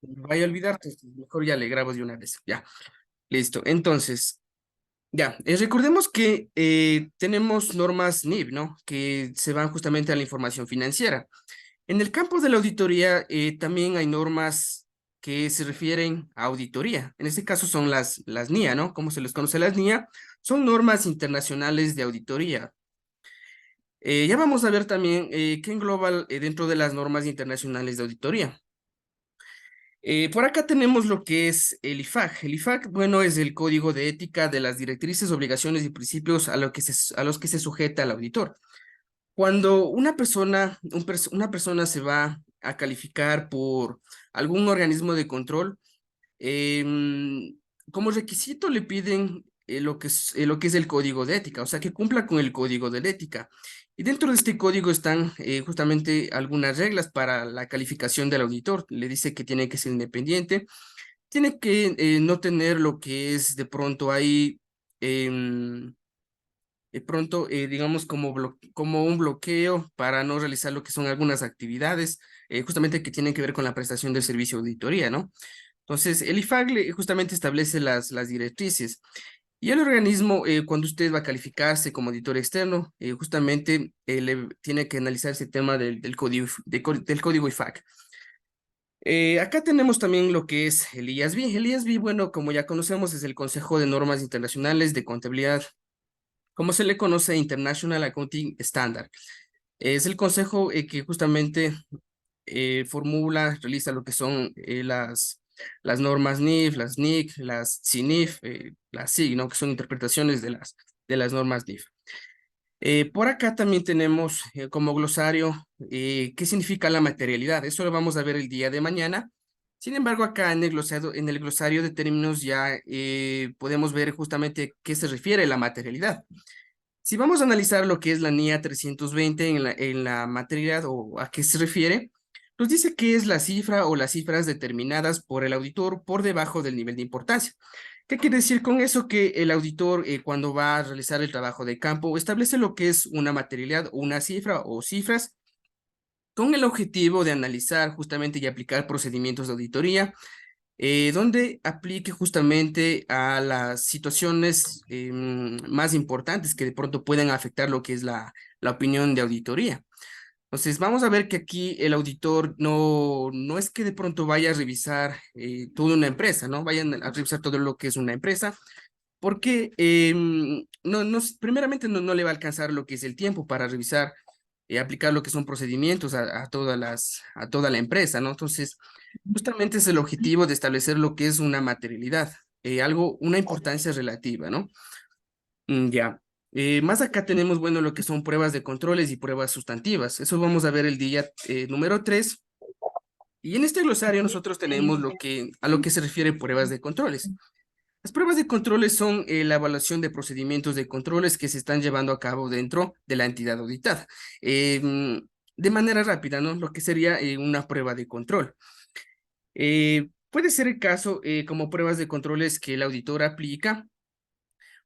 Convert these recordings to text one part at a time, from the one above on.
vaya a olvidarte, mejor ya le grabo de una vez. Ya, listo. Entonces, ya, recordemos que tenemos normas NIF, ¿no? Que se van justamente a la información financiera. En el campo de la auditoría también hay normas que se refieren a auditoría. En este caso son las NIA, ¿no? Como se les conoce las NIA, son normas internacionales de auditoría. Ya vamos a ver también qué engloba dentro de las normas internacionales de auditoría. Por acá tenemos lo que es el IFAC. El IFAC, bueno, es el código de ética de las directrices, obligaciones y principios a los que se sujeta el auditor. Cuando una persona se va a calificar por algún organismo de control, em, como requisito le piden lo que es el código de ética, o sea, que cumpla con el código de la ética. Y dentro de este código están justamente algunas reglas para la calificación del auditor. Le dice que tiene que ser independiente, tiene que no tener lo que es de pronto ahí, em, digamos, como un bloqueo para no realizar lo que son algunas actividades, justamente que tienen que ver con la prestación del servicio de auditoría, ¿no? Entonces, el IFAG justamente establece las directrices. Y el organismo, cuando usted va a calificarse como auditor externo, justamente le tiene que analizar ese tema del código, del código IFAC. Acá tenemos también lo que es el IASB. El IASB, bueno, como ya conocemos, es el Consejo de Normas Internacionales de Contabilidad, como se le conoce, International Accounting Standard. Es el consejo que justamente formula, realiza lo que son las normas NIF, las NIC, las CINIF, las SIG, ¿no? Que son interpretaciones de las normas NIF. Por acá también tenemos como glosario qué significa la materialidad. Eso lo vamos a ver el día de mañana. Sin embargo, acá en el glosario de términos ya podemos ver justamente qué se refiere a la materialidad. Si vamos a analizar lo que es la NIA 320 en la materialidad o a qué se refiere, nos dice que es la cifra o las cifras determinadas por el auditor por debajo del nivel de importancia. ¿Qué quiere decir con eso? Que el auditor, cuando va a realizar el trabajo de campo, establece lo que es una materialidad, una cifra o cifras, con el objetivo de analizar justamente y aplicar procedimientos de auditoría, donde aplique justamente a las situaciones más importantes que de pronto pueden afectar lo que es la opinión de auditoría. Entonces, vamos a ver que aquí el auditor no es que de pronto vaya a revisar toda una empresa, ¿no? Vayan a revisar todo lo que es una empresa, porque primeramente no le va a alcanzar lo que es el tiempo para revisar y aplicar lo que son procedimientos a toda la empresa, ¿no? Entonces, justamente es el objetivo de establecer lo que es una materialidad, una importancia relativa, ¿no? Ya. Más acá tenemos, bueno, lo que son pruebas de controles y pruebas sustantivas. Eso vamos a ver el día número 3. Y en este glosario nosotros tenemos a lo que se refiere pruebas de controles. Las pruebas de controles son la evaluación de procedimientos de controles que se están llevando a cabo dentro de la entidad auditada. De manera rápida, ¿no? Lo que sería una prueba de control. Puede ser el caso como pruebas de controles que el auditor aplica,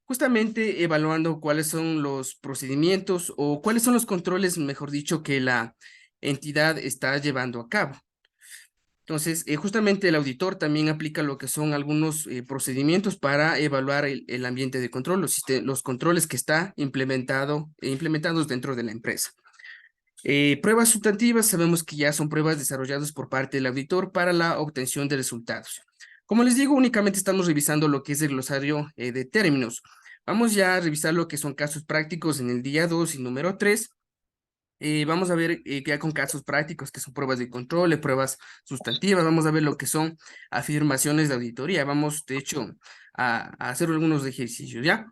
justamente evaluando cuáles son los procedimientos o cuáles son los controles, mejor dicho, que la entidad está llevando a cabo. Entonces, justamente el auditor también aplica lo que son algunos procedimientos para evaluar el ambiente de control, los controles que está implementados dentro de la empresa. Pruebas sustantivas, sabemos que ya son pruebas desarrolladas por parte del auditor para la obtención de resultados. Como les digo, únicamente estamos revisando lo que es el glosario de términos. Vamos ya a revisar lo que son casos prácticos en el día 2 y número 3. Vamos a ver ya con casos prácticos, que son pruebas de control, pruebas sustantivas. Vamos a ver lo que son afirmaciones de auditoría. Vamos, de hecho, a hacer algunos ejercicios, ¿ya?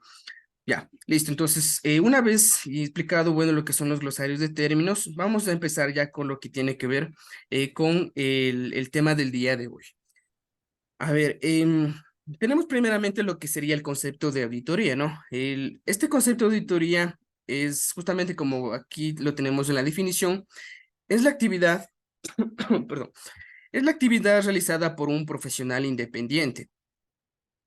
Ya, listo. Entonces, una vez explicado, bueno, lo que son los glosarios de términos, vamos a empezar ya con lo que tiene que ver con el tema del día de hoy. A ver, tenemos primeramente lo que sería el concepto de auditoría, ¿no? Este concepto de auditoría es justamente como aquí lo tenemos en la definición, es la actividad, perdón, es la actividad realizada por un profesional independiente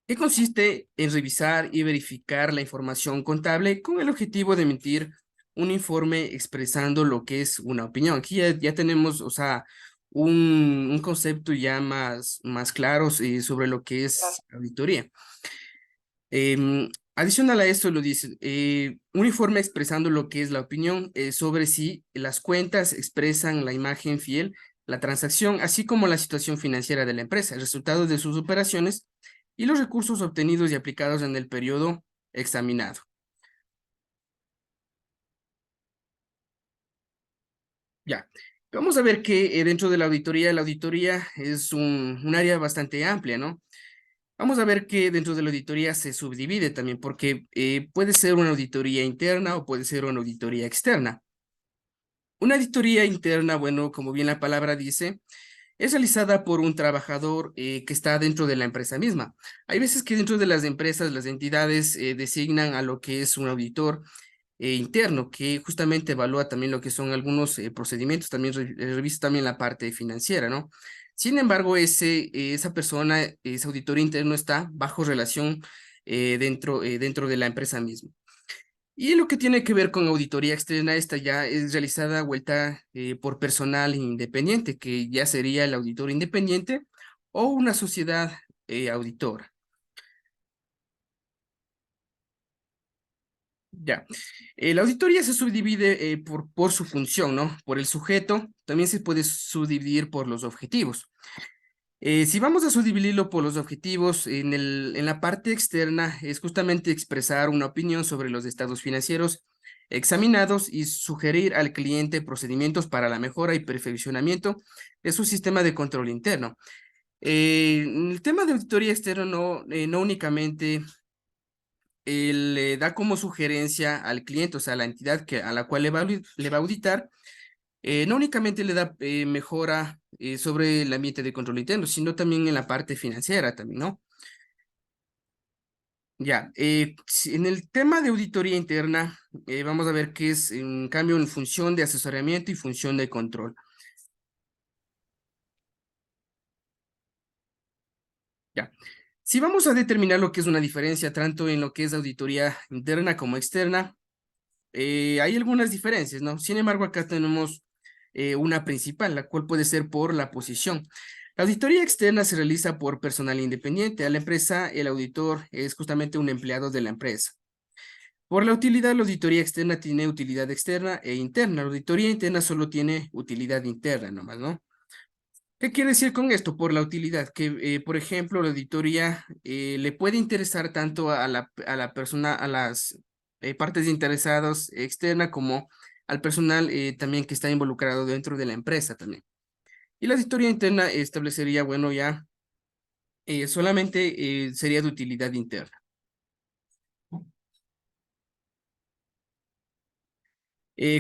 que consiste en revisar y verificar la información contable con el objetivo de emitir un informe expresando lo que es una opinión. Aquí ya tenemos, o sea, un concepto ya más claro sobre lo que es auditoría. Adicional a esto lo dice, un informe expresando lo que es la opinión sobre si las cuentas expresan la imagen fiel, la transacción, así como la situación financiera de la empresa, el resultado de sus operaciones y los recursos obtenidos y aplicados en el periodo examinado. Ya, vamos a ver que dentro de la auditoría es un área bastante amplia, ¿no? Vamos a ver que dentro de la auditoría se subdivide también, porque puede ser una auditoría interna o puede ser una auditoría externa. Una auditoría interna, bueno, como bien la palabra dice, es realizada por un trabajador que está dentro de la empresa misma. Hay veces que dentro de las empresas, las entidades designan a lo que es un auditor interno, que justamente evalúa también lo que son algunos procedimientos, también revisa también la parte financiera, ¿no? Sin embargo, esa persona, ese auditor interno está bajo relación dentro de la empresa misma. Y lo que tiene que ver con auditoría externa, esta ya es realizada vuelta por personal independiente, que ya sería el auditor independiente o una sociedad auditora. Ya. La auditoría se subdivide por su función, ¿no? Por el sujeto, también se puede subdividir por los objetivos. Si vamos a subdividirlo por los objetivos, en la parte externa es justamente expresar una opinión sobre los estados financieros examinados y sugerir al cliente procedimientos para la mejora y perfeccionamiento de su sistema de control interno. En el tema de auditoría externa no únicamente le da como sugerencia al cliente, o sea, a la entidad a la cual le va a auditar, no únicamente le da mejora sobre el ambiente de control interno, sino también en la parte financiera también, ¿no? Ya, en el tema de auditoría interna, vamos a ver que es un cambio en función de asesoramiento y función de control. Ya, si vamos a determinar lo que es una diferencia tanto en lo que es auditoría interna como externa, hay algunas diferencias, ¿no? Sin embargo, acá tenemos una principal, la cual puede ser por la posición. La auditoría externa se realiza por personal independiente. A la empresa, el auditor es justamente un empleado de la empresa. Por la utilidad, la auditoría externa tiene utilidad externa e interna. La auditoría interna solo tiene utilidad interna nomás, ¿no? ¿Qué quiere decir con esto? Por la utilidad, que por ejemplo la auditoría le puede interesar tanto a la persona, a las partes interesadas externa como al personal también que está involucrado dentro de la empresa también. Y la auditoría interna establecería, bueno, ya solamente sería de utilidad interna.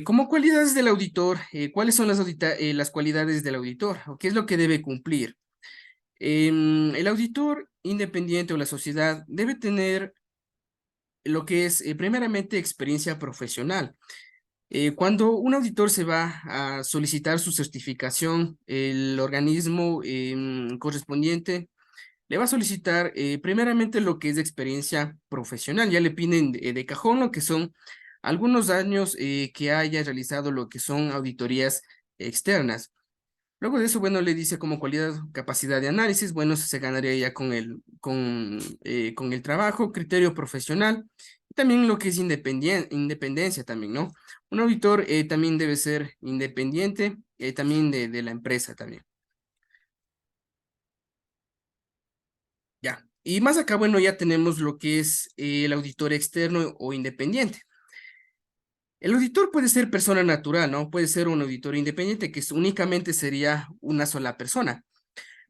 Como cualidades del auditor, ¿cuáles son las cualidades del auditor? ¿O qué es lo que debe cumplir? El auditor independiente o la sociedad debe tener lo que es primeramente experiencia profesional. Cuando un auditor se va a solicitar su certificación, el organismo correspondiente le va a solicitar primeramente lo que es de experiencia profesional. Ya le piden de cajón lo que son algunos años que haya realizado lo que son auditorías externas. Luego de eso, bueno, le dice como cualidad capacidad de análisis, bueno, eso se ganaría ya con el trabajo, criterio profesional, y también lo que es independencia también, ¿no? Un auditor también debe ser independiente, también de la empresa también, ya. Y más acá, bueno, ya tenemos lo que es el auditor externo o independiente. El auditor puede ser persona natural, ¿no? Puede ser un auditor independiente, que únicamente sería una sola persona.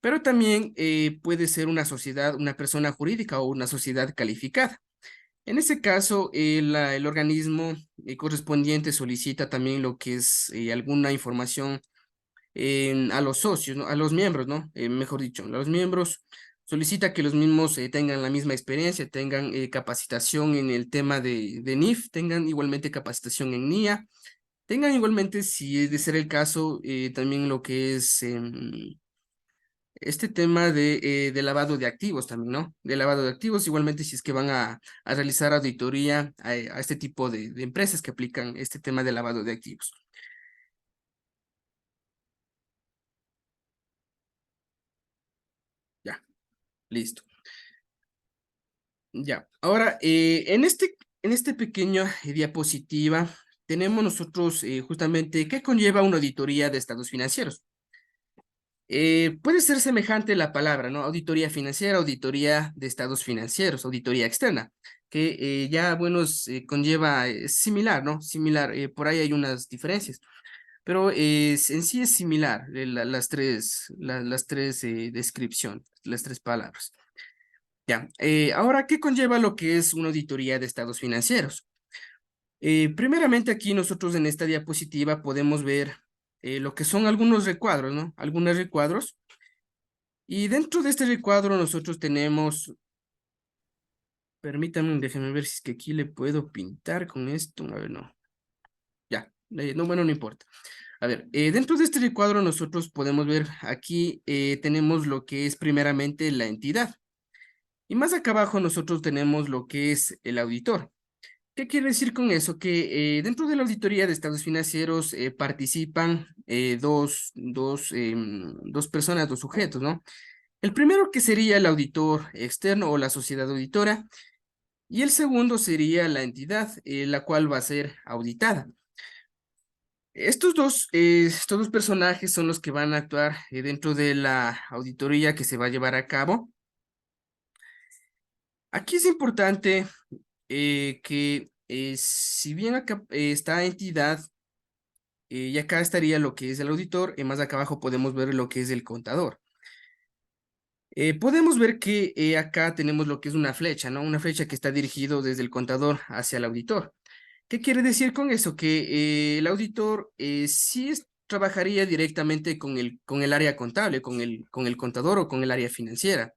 Pero también puede ser una sociedad, una persona jurídica o una sociedad calificada. En ese caso, el organismo correspondiente solicita también lo que es alguna información a los socios, ¿no? A los miembros, ¿no? Mejor dicho, a los miembros solicita que los mismos tengan la misma experiencia, tengan capacitación en el tema de NIF, tengan igualmente capacitación en NIA, tengan igualmente, si es de ser el caso, también lo que es este tema de lavado de activos también, ¿no? De lavado de activos, igualmente si es que van a realizar auditoría a este tipo de empresas que aplican este tema de lavado de activos. Listo. Ya. Ahora, en este pequeño diapositiva, tenemos nosotros justamente qué conlleva una auditoría de estados financieros. Puede ser semejante la palabra, ¿no? Auditoría financiera, auditoría de estados financieros, auditoría externa, que ya, bueno, conlleva, es similar, ¿no? Similar, por ahí hay unas diferencias, pero en sí es similar las tres descripciones, las tres palabras. Ya, ahora, ¿qué conlleva lo que es una auditoría de estados financieros? Primeramente aquí nosotros en esta diapositiva podemos ver lo que son algunos recuadros, ¿no? Algunos recuadros. Y dentro de este recuadro nosotros tenemos, permítanme, déjenme ver si es que aquí le puedo pintar con esto. A ver, no. Ya, no, bueno, no importa. A ver, dentro de este recuadro nosotros podemos ver aquí tenemos lo que es primeramente la entidad. Y más acá abajo nosotros tenemos lo que es el auditor. ¿Qué quiere decir con eso? Que dentro de la auditoría de estados financieros participan dos personas, dos sujetos, ¿no? El primero que sería el auditor externo o la sociedad auditora y el segundo sería la entidad, la cual va a ser auditada. Estos dos personajes son los que van a actuar dentro de la auditoría que se va a llevar a cabo. Aquí es importante que si bien acá esta entidad, y acá estaría lo que es el auditor, y más acá abajo podemos ver lo que es el contador. Podemos ver que acá tenemos lo que es una flecha, ¿no? Una flecha que está dirigido desde el contador hacia el auditor. ¿Qué quiere decir con eso? Que el auditor trabajaría directamente con el área contable, con el contador o con el área financiera.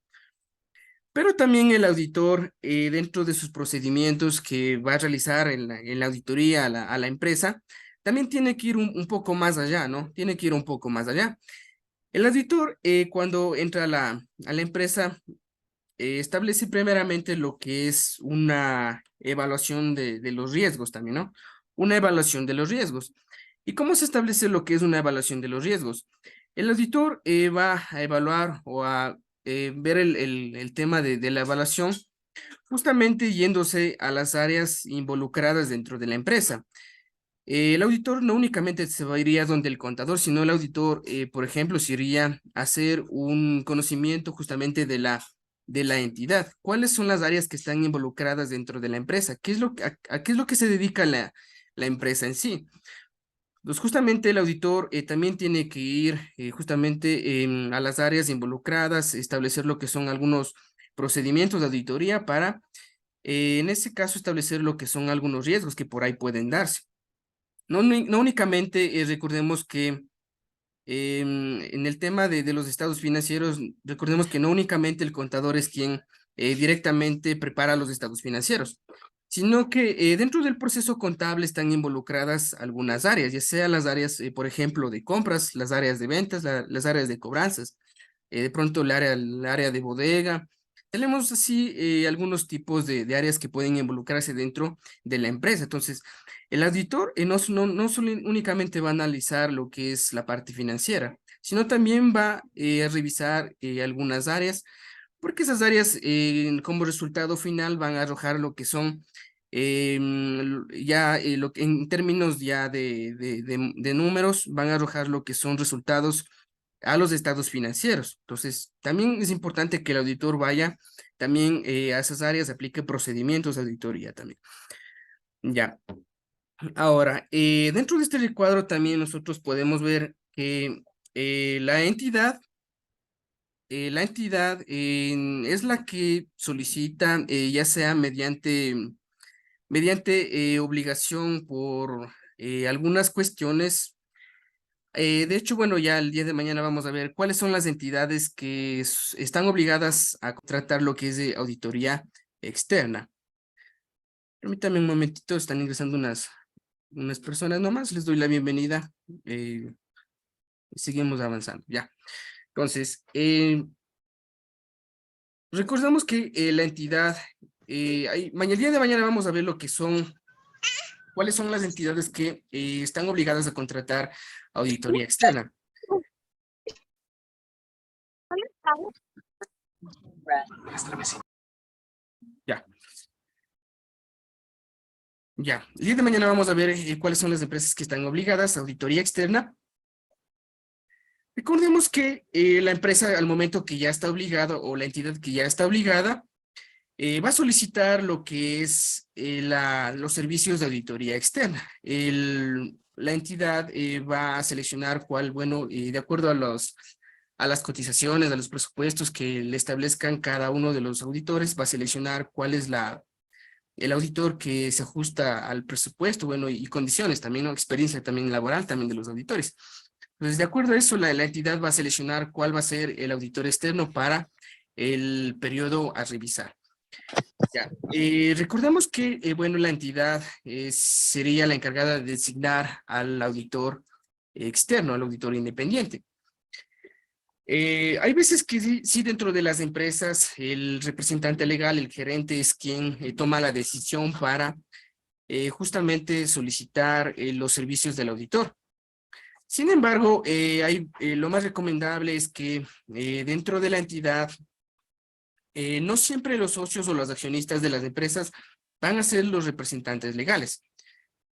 Pero también el auditor, dentro de sus procedimientos que va a realizar en la auditoría a la empresa, también tiene que ir un poco más allá, ¿no? Tiene que ir un poco más allá. El auditor, cuando entra a la empresa, establece primeramente lo que es una evaluación de los riesgos también, ¿no? Una evaluación de los riesgos. ¿Y cómo se establece lo que es una evaluación de los riesgos? El auditor va a evaluar o a ver el tema de la evaluación justamente yéndose a las áreas involucradas dentro de la empresa. El auditor no únicamente se va iría donde el contador, sino el auditor, por ejemplo, se iría a hacer un conocimiento justamente de la entidad. ¿Cuáles son las áreas que están involucradas dentro de la empresa? ¿Qué es a qué es lo que se dedica la empresa en sí? Pues justamente el auditor también tiene que ir justamente a las áreas involucradas, establecer lo que son algunos procedimientos de auditoría para, en ese caso, establecer lo que son algunos riesgos que por ahí pueden darse. No únicamente recordemos que en el tema de los estados financieros, recordemos que no únicamente el contador es quien directamente prepara los estados financieros, sino que dentro del proceso contable están involucradas algunas áreas, ya sea las áreas, por ejemplo, de compras, las áreas de ventas, las áreas de cobranzas, de pronto el área de bodega. Tenemos así algunos tipos de áreas que pueden involucrarse dentro de la empresa. Entonces, el auditor no solo únicamente va a analizar lo que es la parte financiera, sino también va a revisar algunas áreas, porque esas áreas como resultado final van a arrojar lo que son ya en términos ya de números, van a arrojar lo que son resultados a los estados financieros. Entonces, también es importante que el auditor vaya también a esas áreas, aplique procedimientos de auditoría también. Ya. Ahora, dentro de este recuadro también nosotros podemos ver que la entidad es la que solicita, ya sea mediante obligación por algunas cuestiones. De hecho, bueno, ya el día de mañana vamos a ver cuáles son las entidades que están obligadas a contratar lo que es de auditoría externa. Permítanme un momentito, están ingresando unas personas nomás, les doy la bienvenida. Seguimos avanzando, ya. Entonces, recordamos que la entidad, el día de mañana vamos a ver lo que son, cuáles son las entidades que están obligadas a contratar auditoría externa. Ya, ya. El día de mañana vamos a ver cuáles son las empresas que están obligadas a auditoría externa. Recordemos que la empresa al momento que ya está obligada o la entidad que ya está obligada va a solicitar lo que es los servicios de auditoría externa. La entidad va a seleccionar cuál, bueno, de acuerdo a las cotizaciones, a los presupuestos que le establezcan cada uno de los auditores, va a seleccionar cuál es el auditor que se ajusta al presupuesto, bueno, y condiciones también, ¿no? Experiencia también laboral también de los auditores. Entonces, de acuerdo a eso, la entidad va a seleccionar cuál va a ser el auditor externo para el periodo a revisar. Ya. Recordemos que, bueno, la entidad sería la encargada de designar al auditor externo, al auditor independiente. Hay veces que sí, dentro de las empresas, el representante legal, el gerente, es quien toma la decisión para justamente solicitar los servicios del auditor. Sin embargo, lo más recomendable es que dentro de la entidad no siempre los socios o los accionistas de las empresas van a ser los representantes legales.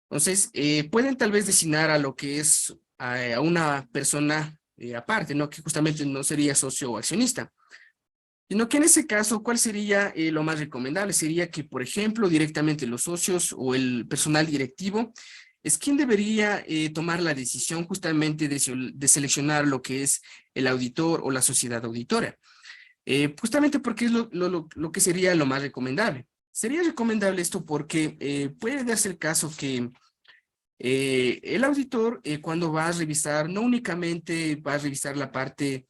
Entonces, pueden tal vez designar a lo que es a una persona aparte, ¿no? Que justamente no sería socio o accionista. Sino que en ese caso, ¿cuál sería lo más recomendable? Sería que, por ejemplo, directamente los socios o el personal directivo es quien debería tomar la decisión justamente de seleccionar lo que es el auditor o la sociedad auditora. Justamente porque es lo que sería lo más recomendable. Sería recomendable esto porque puede darse el caso que el auditor cuando va a revisar, no únicamente va a revisar la parte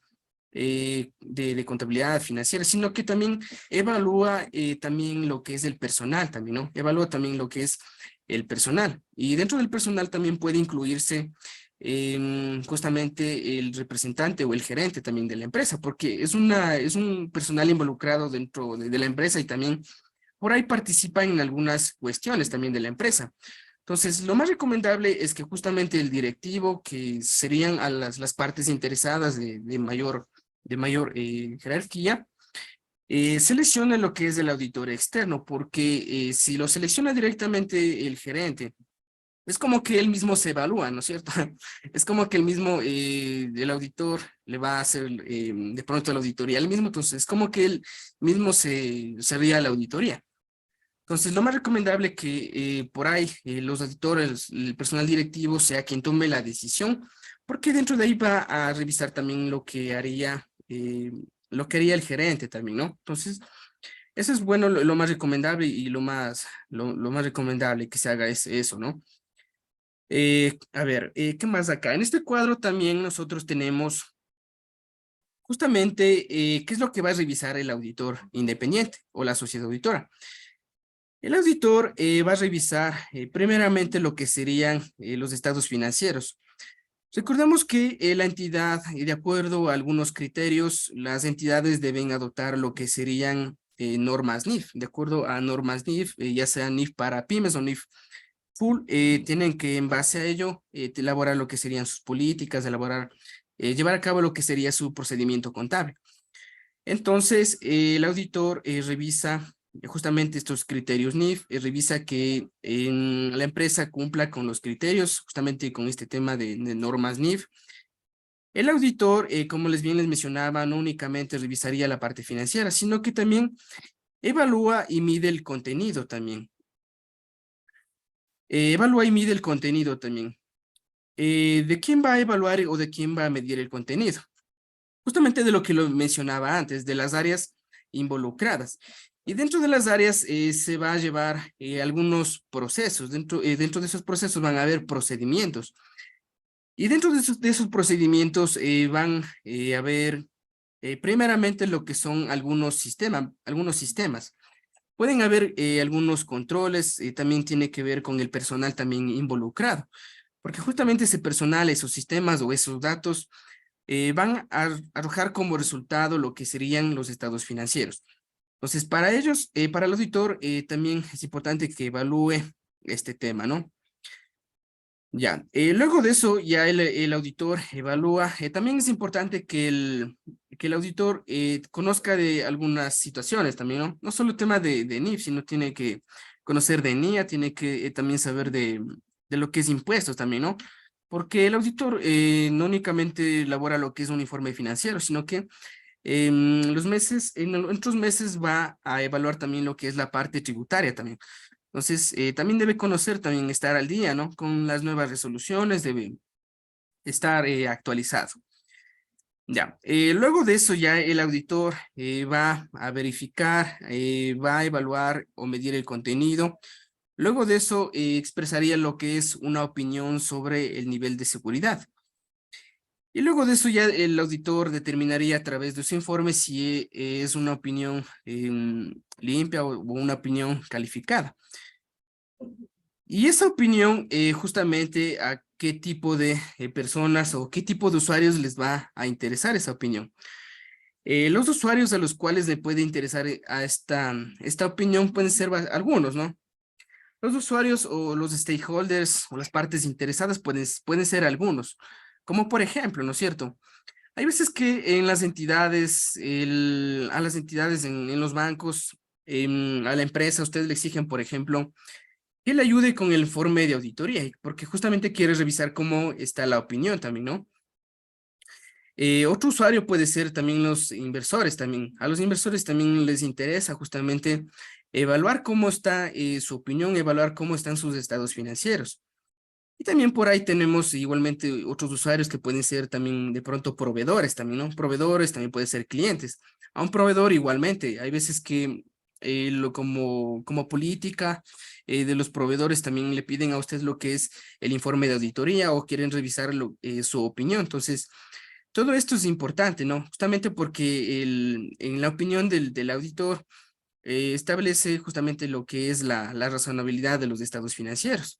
de contabilidad financiera, sino que también evalúa también lo que es el personal también, ¿no? Evalúa también lo que es el personal. Y dentro del personal también puede incluirse justamente el representante o el gerente también de la empresa, porque es un personal involucrado dentro de la empresa y también por ahí participa en algunas cuestiones también de la empresa. Entonces, lo más recomendable es que justamente el directivo, que serían a las partes interesadas de mayor jerarquía, seleccione lo que es el auditor externo, porque si lo selecciona directamente el gerente, es como que él mismo se evalúa, ¿no es cierto? Es como que el mismo, el auditor le va a hacer de pronto la auditoría al mismo, entonces es como que él mismo se haría la auditoría. Entonces, lo más recomendable que por ahí los auditores, el personal directivo sea quien tome la decisión, porque dentro de ahí va a revisar también lo que haría el gerente también, ¿no? Entonces, eso es bueno, lo más recomendable y lo más recomendable que se haga es eso, ¿no? A ver, ¿qué más acá? En este cuadro también nosotros tenemos justamente qué es lo que va a revisar el auditor independiente o la sociedad auditora. El auditor va a revisar primeramente lo que serían los estados financieros. Recordemos que la entidad, de acuerdo a algunos criterios, las entidades deben adoptar lo que serían normas NIF. De acuerdo a normas NIF, ya sea NIF para pymes o NIF full, tienen que en base a ello elaborar lo que serían sus políticas, llevar a cabo lo que sería su procedimiento contable. Entonces, el auditor revisa justamente estos criterios NIF, revisa que la empresa cumpla con los criterios, justamente con este tema de normas NIF. El auditor, como bien les mencionaba, no únicamente revisaría la parte financiera, sino que también evalúa y mide el contenido también. Evalúa y mide el contenido también. ¿De quién va a evaluar o de quién va a medir el contenido? Justamente de lo que lo mencionaba antes, de las áreas involucradas. Y dentro de las áreas se va a llevar algunos procesos. Dentro de esos procesos van a haber procedimientos. Y dentro de esos procedimientos van a haber primeramente lo que son algunos sistemas. Pueden haber algunos controles, también tiene que ver con el personal también involucrado, porque justamente ese personal, esos sistemas o esos datos van a arrojar como resultado lo que serían los estados financieros. Entonces, para ellos, para el auditor, también es importante que evalúe este tema, ¿no? Ya, luego de eso ya el auditor evalúa. También es importante que el auditor conozca de algunas situaciones también, ¿no? No solo el tema de NIF, sino tiene que conocer de NIA, tiene que también saber de lo que es impuestos también, ¿no? Porque el auditor no únicamente elabora lo que es un informe financiero, sino que en otros meses va a evaluar también lo que es la parte tributaria también. Entonces, también debe conocer, también estar al día, ¿no? Con las nuevas resoluciones, debe estar actualizado. Ya, luego de eso ya el auditor va a verificar, va a evaluar o medir el contenido. Luego de eso expresaría lo que es una opinión sobre el nivel de seguridad. Y luego de eso ya el auditor determinaría a través de su informe si es una opinión limpia o una opinión calificada. Y esa opinión, justamente a qué tipo de personas o qué tipo de usuarios les va a interesar esa opinión. Los usuarios a los cuales le puede interesar a esta opinión pueden ser algunos, ¿no? Los usuarios o los stakeholders o las partes interesadas pueden ser algunos, como por ejemplo, ¿no es cierto? Hay veces que en las entidades, a las entidades en los bancos, a la empresa, ustedes le exigen, por ejemplo, que le ayude con el informe de auditoría, porque justamente quiere revisar cómo está la opinión también, ¿no? Otro usuario puede ser también los inversores también. A los inversores también les interesa justamente evaluar cómo está su opinión, evaluar cómo están sus estados financieros. Y también por ahí tenemos igualmente otros usuarios que pueden ser también de pronto proveedores también, ¿no? Proveedores también pueden ser clientes. A un proveedor igualmente, hay veces que como política de los proveedores también le piden a usted lo que es el informe de auditoría o quieren revisar su opinión. Entonces, todo esto es importante, ¿no? Justamente porque en la opinión del auditor establece justamente lo que es la razonabilidad de los estados financieros.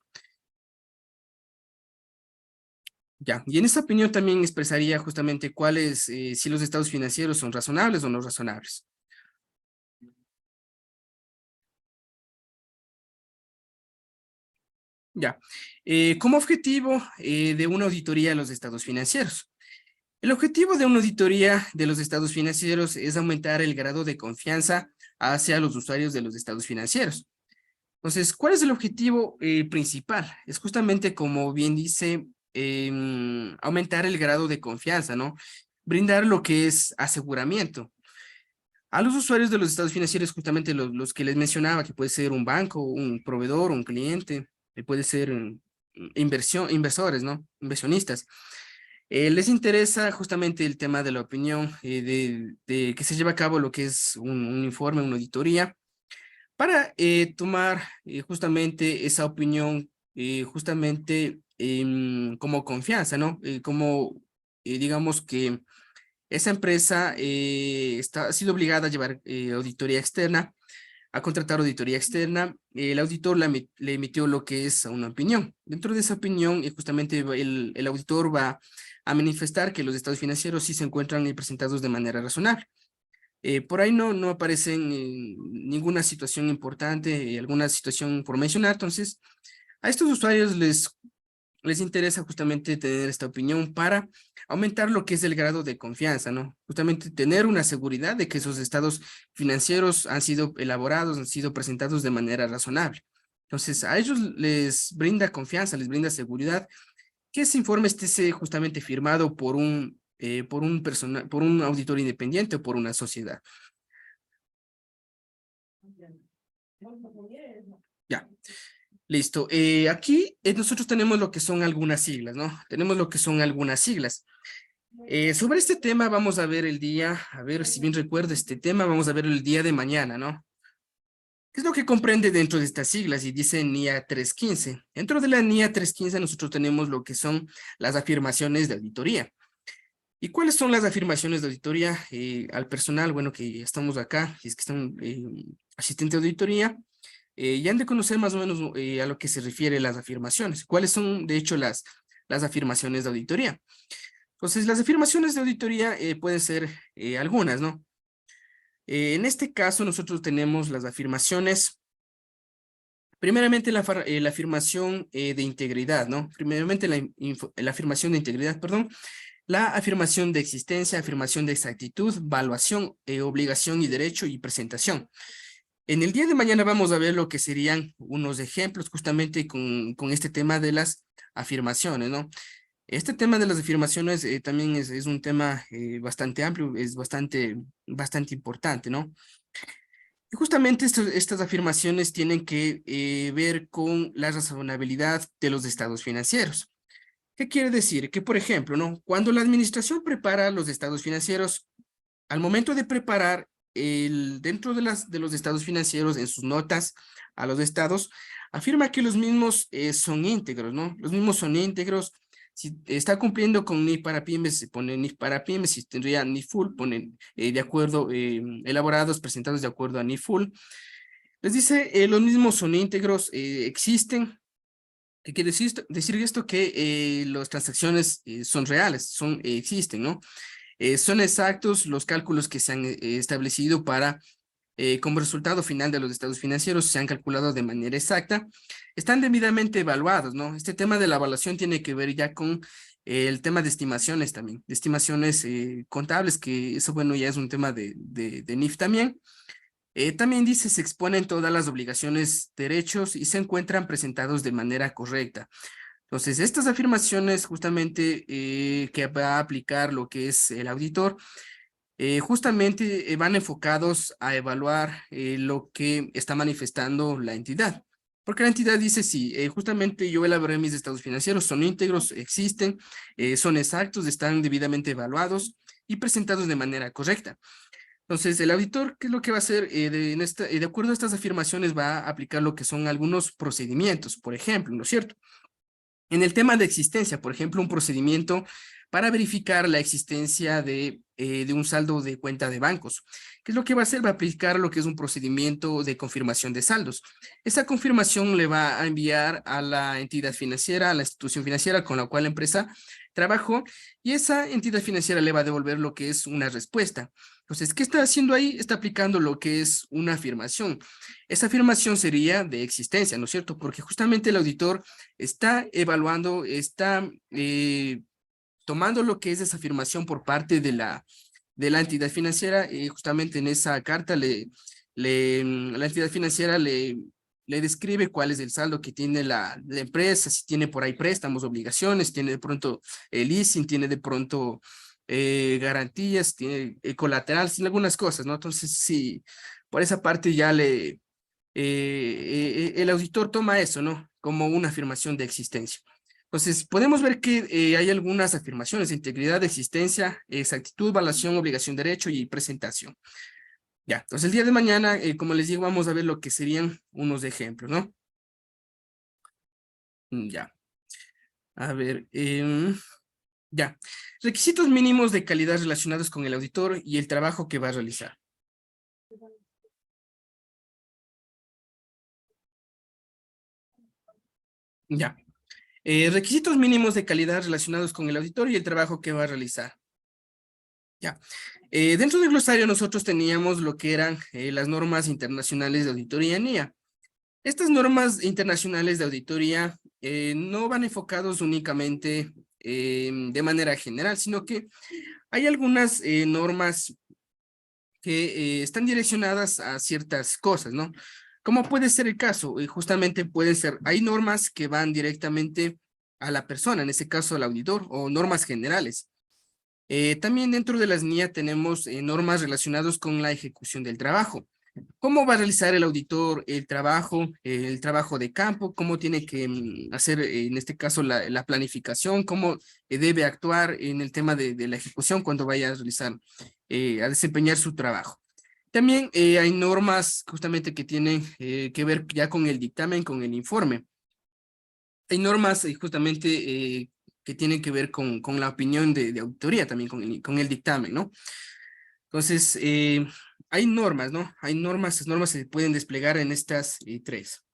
Ya, y en esta opinión también expresaría justamente cuáles, si los estados financieros son razonables o no razonables. Ya, como objetivo de una auditoría de los estados financieros. El objetivo de una auditoría de los estados financieros es aumentar el grado de confianza hacia los usuarios de los estados financieros. Entonces, ¿cuál es el objetivo principal? Es justamente, como bien dice, aumentar el grado de confianza, ¿no? Brindar lo que es aseguramiento. A los usuarios de los estados financieros, justamente los que les mencionaba, que puede ser un banco, un proveedor, un cliente, puede ser inversores, ¿no? Inversionistas. Les interesa justamente el tema de la opinión, de que se lleve a cabo lo que es un informe, una auditoría, para tomar justamente esa opinión, justamente como confianza, ¿no? Como, digamos que esa empresa ha sido obligada a llevar auditoría externa, a contratar auditoría externa. El auditor le emitió lo que es una opinión. Dentro de esa opinión, justamente el auditor va a manifestar que los estados financieros sí se encuentran presentados de manera razonable. Por ahí no aparecen ninguna situación importante, alguna situación por mencionar. Entonces, a estos usuarios les interesa justamente tener esta opinión para aumentar lo que es el grado de confianza, ¿no? Justamente tener una seguridad de que esos estados financieros han sido elaborados, han sido presentados de manera razonable. Entonces, a ellos les brinda confianza, les brinda seguridad que ese informe esté justamente firmado por un auditor independiente o por una sociedad. Ya. Listo. Aquí nosotros tenemos lo que son algunas siglas, ¿no? Tenemos lo que son algunas siglas. Sobre este tema vamos a ver a ver si bien recuerdo este tema, vamos a ver el día de mañana, ¿no? ¿Qué es lo que comprende dentro de estas siglas? Y dice NIA 315. Dentro de la NIA 315 nosotros tenemos lo que son las afirmaciones de auditoría. ¿Y cuáles son las afirmaciones de auditoría al personal? Bueno, que estamos acá, si es que están asistente de auditoría, ya han de conocer más o menos a lo que se refiere las afirmaciones. ¿Cuáles son, de hecho, las afirmaciones de auditoría? Entonces, las afirmaciones de auditoría pueden ser algunas, ¿no? En este caso, nosotros tenemos las afirmaciones Primeramente, la afirmación de integridad, ¿no? Primeramente, la afirmación de integridad, perdón. La afirmación de existencia, afirmación de exactitud, valuación, obligación y derecho y presentación. En el día de mañana vamos a ver lo que serían unos ejemplos justamente con este tema de las afirmaciones, ¿no? Este tema de las afirmaciones también es un tema bastante amplio, es bastante importante, ¿no? Y justamente estas afirmaciones tienen que ver con la razonabilidad de los estados financieros. ¿Qué quiere decir? Que, por ejemplo, ¿no? Cuando la administración prepara los estados financieros, al momento de preparar dentro de los estados financieros, en sus notas a los estados, afirma que los mismos son íntegros, ¿no? Los mismos son íntegros. Si está cumpliendo con NIF para pymes, se pone NIF para pymes. Si tendría NIF full, ponen de acuerdo, elaborados, presentados de acuerdo a NIF full. Les dice, los mismos son íntegros, existen. ¿Qué quiere decir esto? Que las transacciones son reales, existen, ¿no? Son exactos los cálculos que se han establecido para, como resultado final de los estados financieros, se han calculado de manera exacta, están debidamente evaluados, ¿no? Este tema de la evaluación tiene que ver ya con el tema de estimaciones también, de estimaciones contables, que eso, bueno, ya es un tema de NIF también. También dice, se exponen todas las obligaciones, derechos y se encuentran presentados de manera correcta. Entonces, estas afirmaciones justamente que va a aplicar lo que es el auditor, justamente van enfocados a evaluar lo que está manifestando la entidad. Porque la entidad dice, sí, justamente yo elaboré mis estados financieros, son íntegros, existen, son exactos, están debidamente evaluados y presentados de manera correcta. Entonces, el auditor, ¿qué es lo que va a hacer? De acuerdo a estas afirmaciones, va a aplicar lo que son algunos procedimientos, por ejemplo, ¿no es cierto? En el tema de existencia, por ejemplo, un procedimiento para verificar la existencia de un saldo de cuenta de bancos. ¿Qué es lo que va a hacer? Va a aplicar lo que es un procedimiento de confirmación de saldos. Esa confirmación le va a enviar a la entidad financiera, a la institución financiera con la cual la empresa trabajó, y esa entidad financiera le va a devolver lo que es una respuesta. Entonces, ¿qué está haciendo ahí? Está aplicando lo que es una afirmación. Esa afirmación sería de existencia, ¿no es cierto? Porque justamente el auditor está evaluando, está tomando lo que es esa afirmación por parte de la entidad financiera, y justamente en esa carta la entidad financiera le describe cuál es el saldo que tiene la empresa, si tiene por ahí préstamos, obligaciones, tiene de pronto el leasing, tiene de pronto garantías, tiene colaterales, tiene algunas cosas, ¿no? Entonces, sí, por esa parte ya el auditor toma eso, ¿no? Como una afirmación de existencia. Entonces, podemos ver que hay algunas afirmaciones de integridad, de existencia, exactitud, evaluación, obligación, derecho y presentación. Ya, entonces el día de mañana, como les digo, vamos a ver lo que serían unos ejemplos, ¿no? Ya, a ver, ya. Requisitos mínimos de calidad relacionados con el auditor y el trabajo que va a realizar. Ya. Requisitos mínimos de calidad relacionados con el auditor y el trabajo que va a realizar. Ya. Dentro del glosario nosotros teníamos lo que eran las normas internacionales de auditoría NIA. Estas normas internacionales de auditoría no van enfocados únicamente de manera general, sino que hay algunas normas que están direccionadas a ciertas cosas, ¿no? Como puede ser el caso, justamente pueden ser, hay normas que van directamente a la persona, en este caso al auditor, o normas generales. También dentro de las NIA tenemos normas relacionadas con la ejecución del trabajo. ¿Cómo va a realizar el auditor el trabajo de campo? ¿Cómo tiene que hacer, en este caso, la planificación? ¿Cómo debe actuar en el tema de la ejecución cuando vaya a realizar, a desempeñar su trabajo? También hay normas justamente que tienen que ver ya con el dictamen, con el informe. Hay normas justamente que tienen que ver con la opinión de auditoría también, con el dictamen, ¿no? Entonces, hay normas, ¿no? Hay normas, las normas se pueden desplegar en estas tres.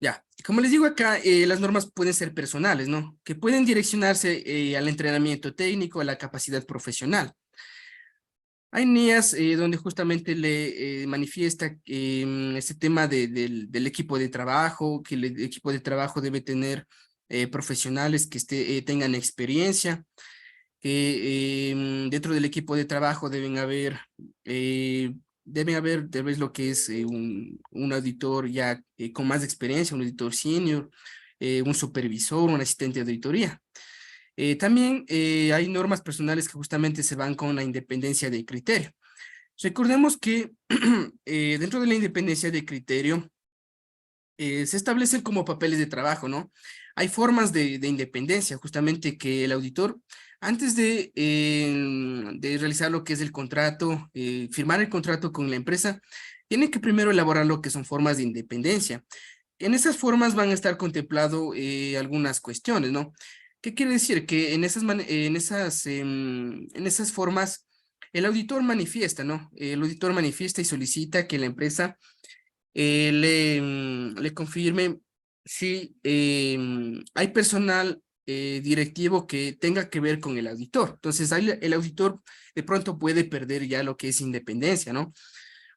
Ya, como les digo acá, las normas pueden ser personales, ¿no? Que pueden direccionarse al entrenamiento técnico, a la capacidad profesional. Hay NIAs donde justamente le manifiesta este tema del equipo de trabajo, que el equipo de trabajo debe tener profesionales que tengan experiencia, que dentro del equipo de trabajo deben haber tal vez lo que es un auditor ya con más experiencia, un auditor senior, un supervisor, un asistente de auditoría. También hay normas personales que justamente se van con la independencia de criterio. Recordemos que dentro de la independencia de criterio se establecen como papeles de trabajo, ¿no? Hay formas de independencia, justamente que el auditor, antes de realizar lo que es el contrato, firmar el contrato con la empresa, tiene que primero elaborar lo que son formas de independencia. En esas formas van a estar contemplado algunas cuestiones, ¿no? ¿Qué quiere decir? Que en esas formas el auditor manifiesta, ¿no? El auditor manifiesta y solicita que la empresa le confirme si hay personal directivo que tenga que ver con el auditor. Entonces, ahí el auditor de pronto puede perder ya lo que es independencia, ¿no?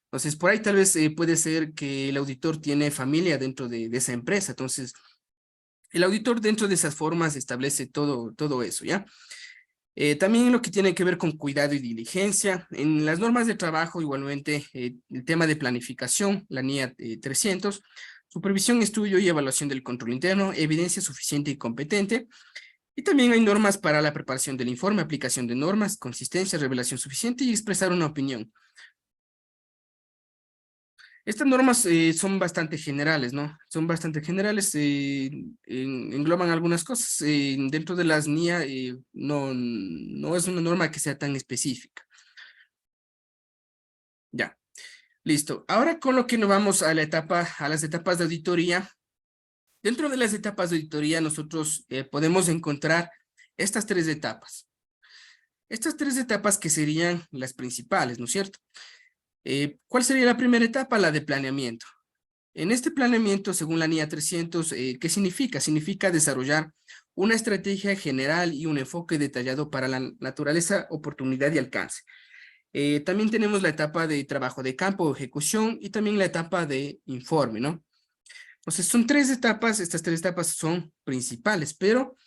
Entonces, por ahí tal vez puede ser que el auditor tiene familia dentro de esa empresa. Entonces, el auditor dentro de esas formas establece todo eso, ¿ya? También lo que tiene que ver con cuidado y diligencia. En las normas de trabajo, igualmente, el tema de planificación, la NIA 300, supervisión, estudio y evaluación del control interno, evidencia suficiente y competente. Y también hay normas para la preparación del informe, aplicación de normas, consistencia, revelación suficiente y expresar una opinión. Estas normas son bastante generales, ¿no? Son bastante generales, engloban algunas cosas. Dentro de las NIA no es una norma que sea tan específica. Ya, listo. Ahora con lo que nos vamos a a las etapas de auditoría. Dentro de las etapas de auditoría nosotros podemos encontrar estas tres etapas. Estas tres etapas que serían las principales, ¿no es cierto? ¿Cuál sería la primera etapa? La de planeamiento. En este planeamiento, según la NIA 300, ¿qué significa? Significa desarrollar una estrategia general y un enfoque detallado para la naturaleza, oportunidad y alcance. También tenemos la etapa de trabajo de campo o ejecución y también la etapa de informe, ¿no? Entonces, son tres etapas, estas tres etapas son principales, pero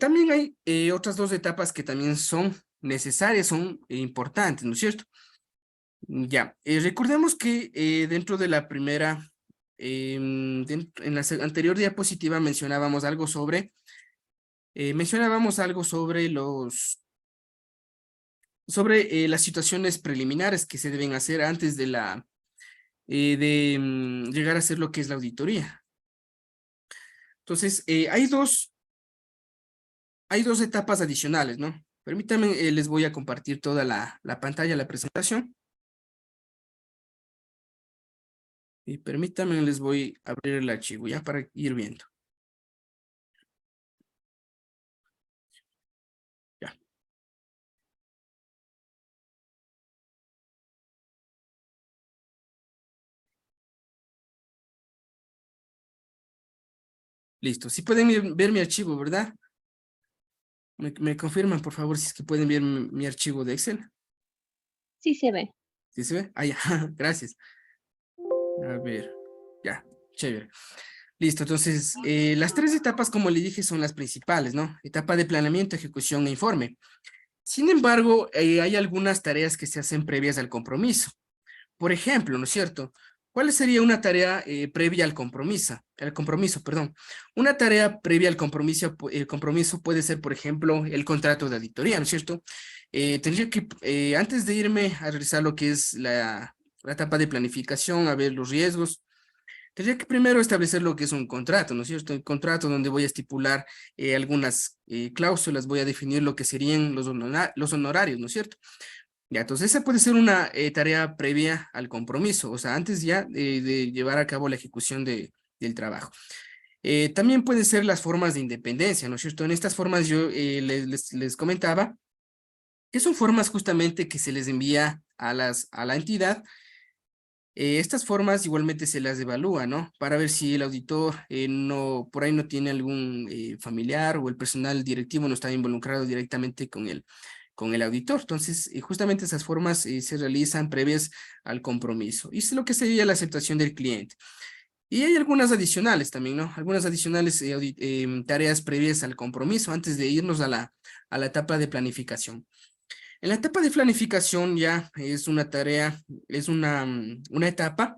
también hay otras dos etapas que también son necesarias, son importantes, ¿no es cierto? Ya, recordemos que dentro de la primera, en la anterior diapositiva mencionábamos algo sobre sobre las situaciones preliminares que se deben hacer antes de llegar a hacer lo que es la auditoría. Entonces, hay dos etapas adicionales, ¿no? Permítanme, les voy a compartir toda la pantalla, la presentación. Y permítanme, les voy a abrir el archivo ya para ir viendo. Ya, listo. Sí pueden ver mi archivo, ¿verdad? Me confirman, por favor, si es que pueden ver mi archivo de Excel. Sí se ve. ¿Sí se ve? Ah, ya, gracias. A ver, ya, chévere. Listo, entonces, las tres etapas, como le dije, son las principales, ¿no? Etapa de planeamiento, ejecución e informe. Sin embargo, hay algunas tareas que se hacen previas al compromiso. Por ejemplo, ¿no es cierto? ¿Cuál sería una tarea previa al compromiso, perdón? Una tarea previa al compromiso, el compromiso puede ser, por ejemplo, el contrato de auditoría, ¿no es cierto? Tendría que, antes de irme a realizar lo que es la etapa de planificación, a ver los riesgos, tendría que primero establecer lo que es un contrato, ¿no es cierto? Un contrato donde voy a estipular algunas cláusulas, voy a definir lo que serían los honorarios, ¿no es cierto? Ya, entonces esa puede ser una tarea previa al compromiso, o sea, antes ya de llevar a cabo la ejecución del trabajo. También pueden ser las formas de independencia, ¿no es cierto? En estas formas yo les comentaba que son formas justamente que se les envía a la entidad. Estas formas igualmente se las evalúa, ¿no? Para ver si el auditor por ahí no tiene algún familiar o el personal directivo no está involucrado directamente con él con el auditor. Entonces, justamente esas formas se realizan previas al compromiso. Y es lo que sería la aceptación del cliente. Y hay algunas adicionales también, ¿no? Algunas adicionales tareas previas al compromiso antes de irnos a la etapa de planificación. En la etapa de planificación ya es una tarea, es una etapa.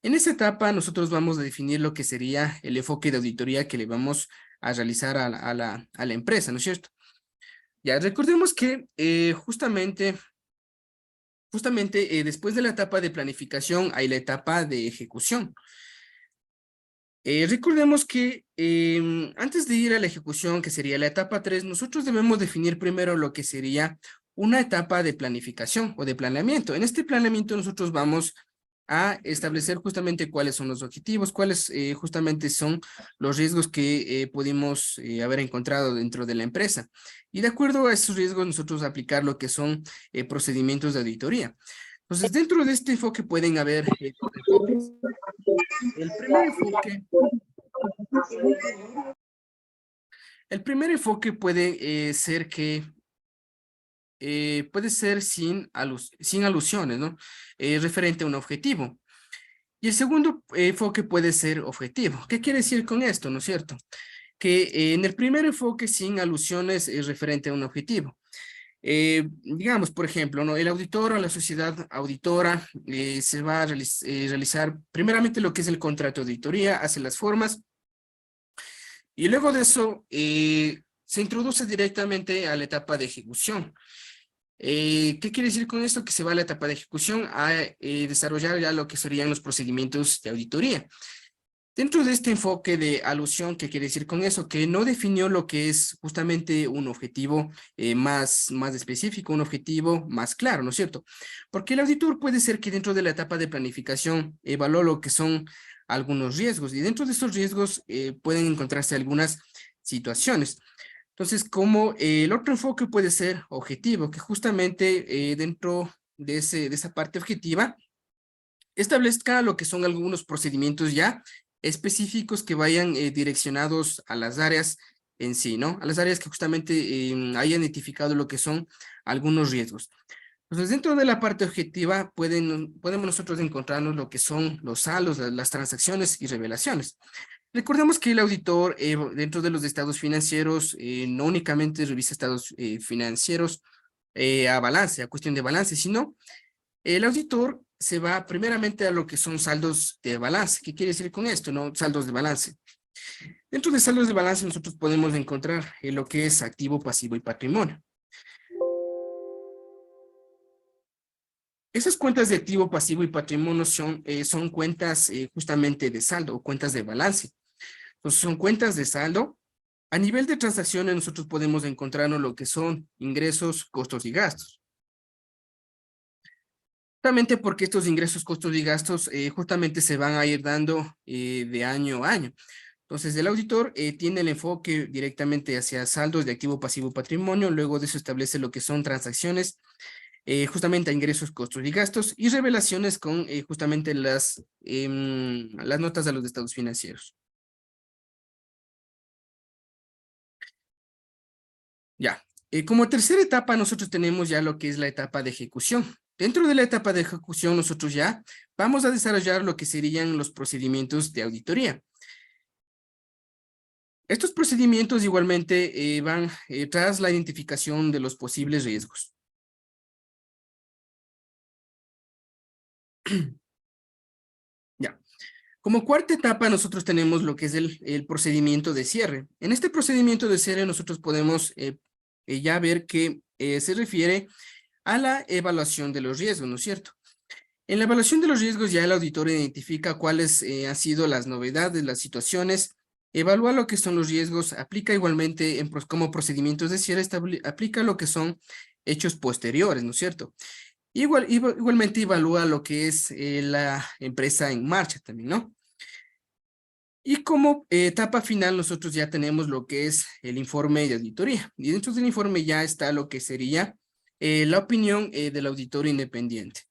En esa etapa nosotros vamos a definir lo que sería el enfoque de auditoría que le vamos a realizar a la empresa, ¿no es cierto? Ya, recordemos que justamente después de la etapa de planificación hay la etapa de ejecución. Recordemos que antes de ir a la ejecución, que sería la etapa 3, nosotros debemos definir primero lo que sería una etapa de planificación o de planeamiento. En este planeamiento nosotros vamos a establecer justamente cuáles son los objetivos, cuáles justamente son los riesgos que pudimos haber encontrado dentro de la empresa. Y de acuerdo a esos riesgos nosotros aplicar lo que son procedimientos de auditoría. Entonces, dentro de este enfoque pueden haber dos enfoques. El primer enfoque puede ser que puede ser sin alusiones, ¿no? Referente a un objetivo. Y el segundo enfoque puede ser objetivo. ¿Qué quiere decir con esto, no es cierto? Que en el primer enfoque sin alusiones es referente a un objetivo. Digamos, por ejemplo, ¿no? El auditor o la sociedad auditora se va a realizar primeramente lo que es el contrato de auditoría, hace las formas, y luego de eso se introduce directamente a la etapa de ejecución. ¿Qué quiere decir con esto? Que se va a la etapa de ejecución a desarrollar ya lo que serían los procedimientos de auditoría. Dentro de este enfoque de alusión, ¿qué quiere decir con eso? Que no definió lo que es justamente un objetivo más específico, un objetivo más claro, ¿no es cierto? Porque el auditor puede ser que dentro de la etapa de planificación evalúe lo que son algunos riesgos y dentro de esos riesgos pueden encontrarse algunas situaciones. Entonces, como el otro enfoque puede ser objetivo, que justamente dentro de esa parte objetiva establezca lo que son algunos procedimientos ya específicos que vayan direccionados a las áreas en sí, ¿no? A las áreas que justamente hayan identificado lo que son algunos riesgos. Entonces, dentro de la parte objetiva podemos nosotros encontrarnos lo que son los saldos, las transacciones y revelaciones. Recordemos que el auditor dentro de los estados financieros no únicamente revisa estados financieros a balance, a cuestión de balance, sino el auditor se va primeramente a lo que son saldos de balance. ¿Qué quiere decir con esto? ¿No? Saldos de balance. Dentro de saldos de balance nosotros podemos encontrar lo que es activo, pasivo y patrimonio. Esas cuentas de activo, pasivo y patrimonio son cuentas justamente de saldo o cuentas de balance. Entonces son cuentas de saldo. A nivel de transacciones nosotros podemos encontrarnos lo que son ingresos, costos y gastos. Justamente porque estos ingresos, costos y gastos justamente se van a ir dando de año a año. Entonces, el auditor tiene el enfoque directamente hacia saldos de activo, pasivo, patrimonio. Luego de eso establece lo que son transacciones, justamente a ingresos, costos y gastos, y revelaciones con justamente las notas de los estados financieros. Ya. Como tercera etapa, nosotros tenemos ya lo que es la etapa de ejecución. Dentro de la etapa de ejecución, nosotros ya vamos a desarrollar lo que serían los procedimientos de auditoría. Estos procedimientos igualmente van tras la identificación de los posibles riesgos. Ya. Como cuarta etapa, nosotros tenemos lo que es el procedimiento de cierre. En este procedimiento de cierre, nosotros podemos ya ver que se refiere a la evaluación de los riesgos, ¿no es cierto? En la evaluación de los riesgos, ya el auditor identifica cuáles han sido las novedades, las situaciones, evalúa lo que son los riesgos, aplica igualmente como procedimientos de cierre, aplica lo que son hechos posteriores, ¿no es cierto? Igualmente evalúa lo que es la empresa en marcha también, ¿no? Y como etapa final, nosotros ya tenemos lo que es el informe de auditoría. Y dentro del informe ya está lo que sería la opinión del auditor independiente.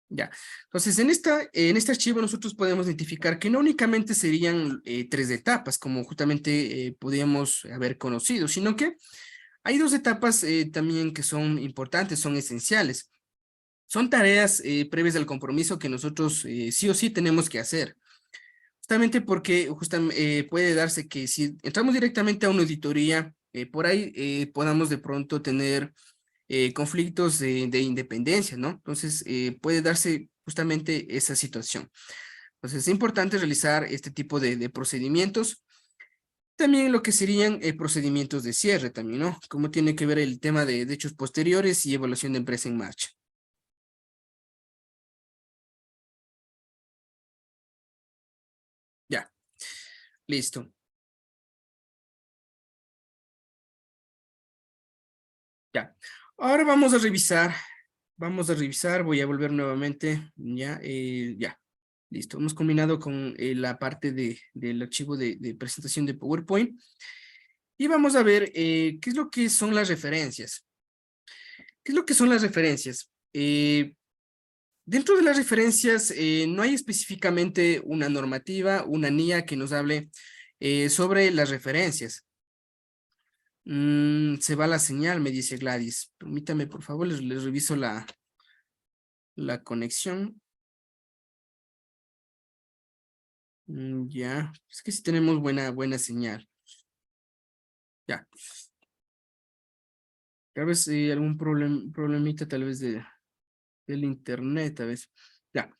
Ya, entonces en este archivo nosotros podemos identificar que no únicamente serían 3 etapas, como justamente podríamos haber conocido, sino que Hay dos etapas también que son importantes, son esenciales. Son tareas previas al compromiso que nosotros sí o sí tenemos que hacer. Justamente porque puede darse que si entramos directamente a una auditoría, por ahí podamos de pronto tener conflictos de independencia, ¿no? Entonces, puede darse justamente esa situación. Entonces, es importante realizar este tipo de procedimientos. También lo que serían procedimientos de cierre también, ¿no? Cómo tiene que ver el tema de hechos posteriores y evaluación de empresa en marcha. Ya, listo. Ya. Ahora vamos a revisar, voy a volver nuevamente, ya, ya. Listo, hemos combinado con la parte del archivo de presentación de PowerPoint y vamos a ver qué es lo que son las referencias. ¿Qué es lo que son las referencias? Dentro de las referencias no hay específicamente una normativa, una NIA que nos hable sobre las referencias. Se va la señal, me dice Gladys. Permítame, por favor, les reviso la conexión. Ya, es que sí tenemos buena señal. Ya. Tal vez algún problemita tal vez del internet, tal vez. Ya.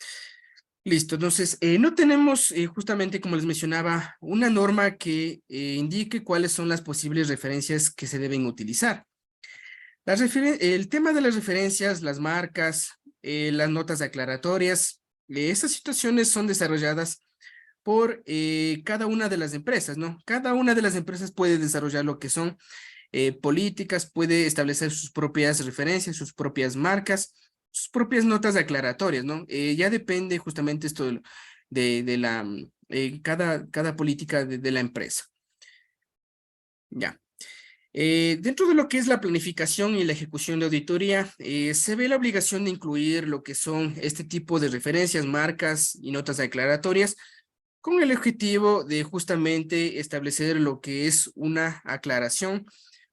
Listo, entonces, no tenemos justamente, como les mencionaba, una norma que indique cuáles son las posibles referencias que se deben utilizar. El tema de las referencias, las marcas, las notas aclaratorias, esas situaciones son desarrolladas por cada una de las empresas, ¿no? Cada una de las empresas puede desarrollar lo que son políticas, puede establecer sus propias referencias, sus propias marcas, sus propias notas aclaratorias, ¿no? Ya depende justamente esto de la, cada política de la empresa. Ya. Dentro de lo que es la planificación y la ejecución de auditoría, se ve la obligación de incluir lo que son este tipo de referencias, marcas y notas aclaratorias, con el objetivo de justamente establecer lo que es una aclaración,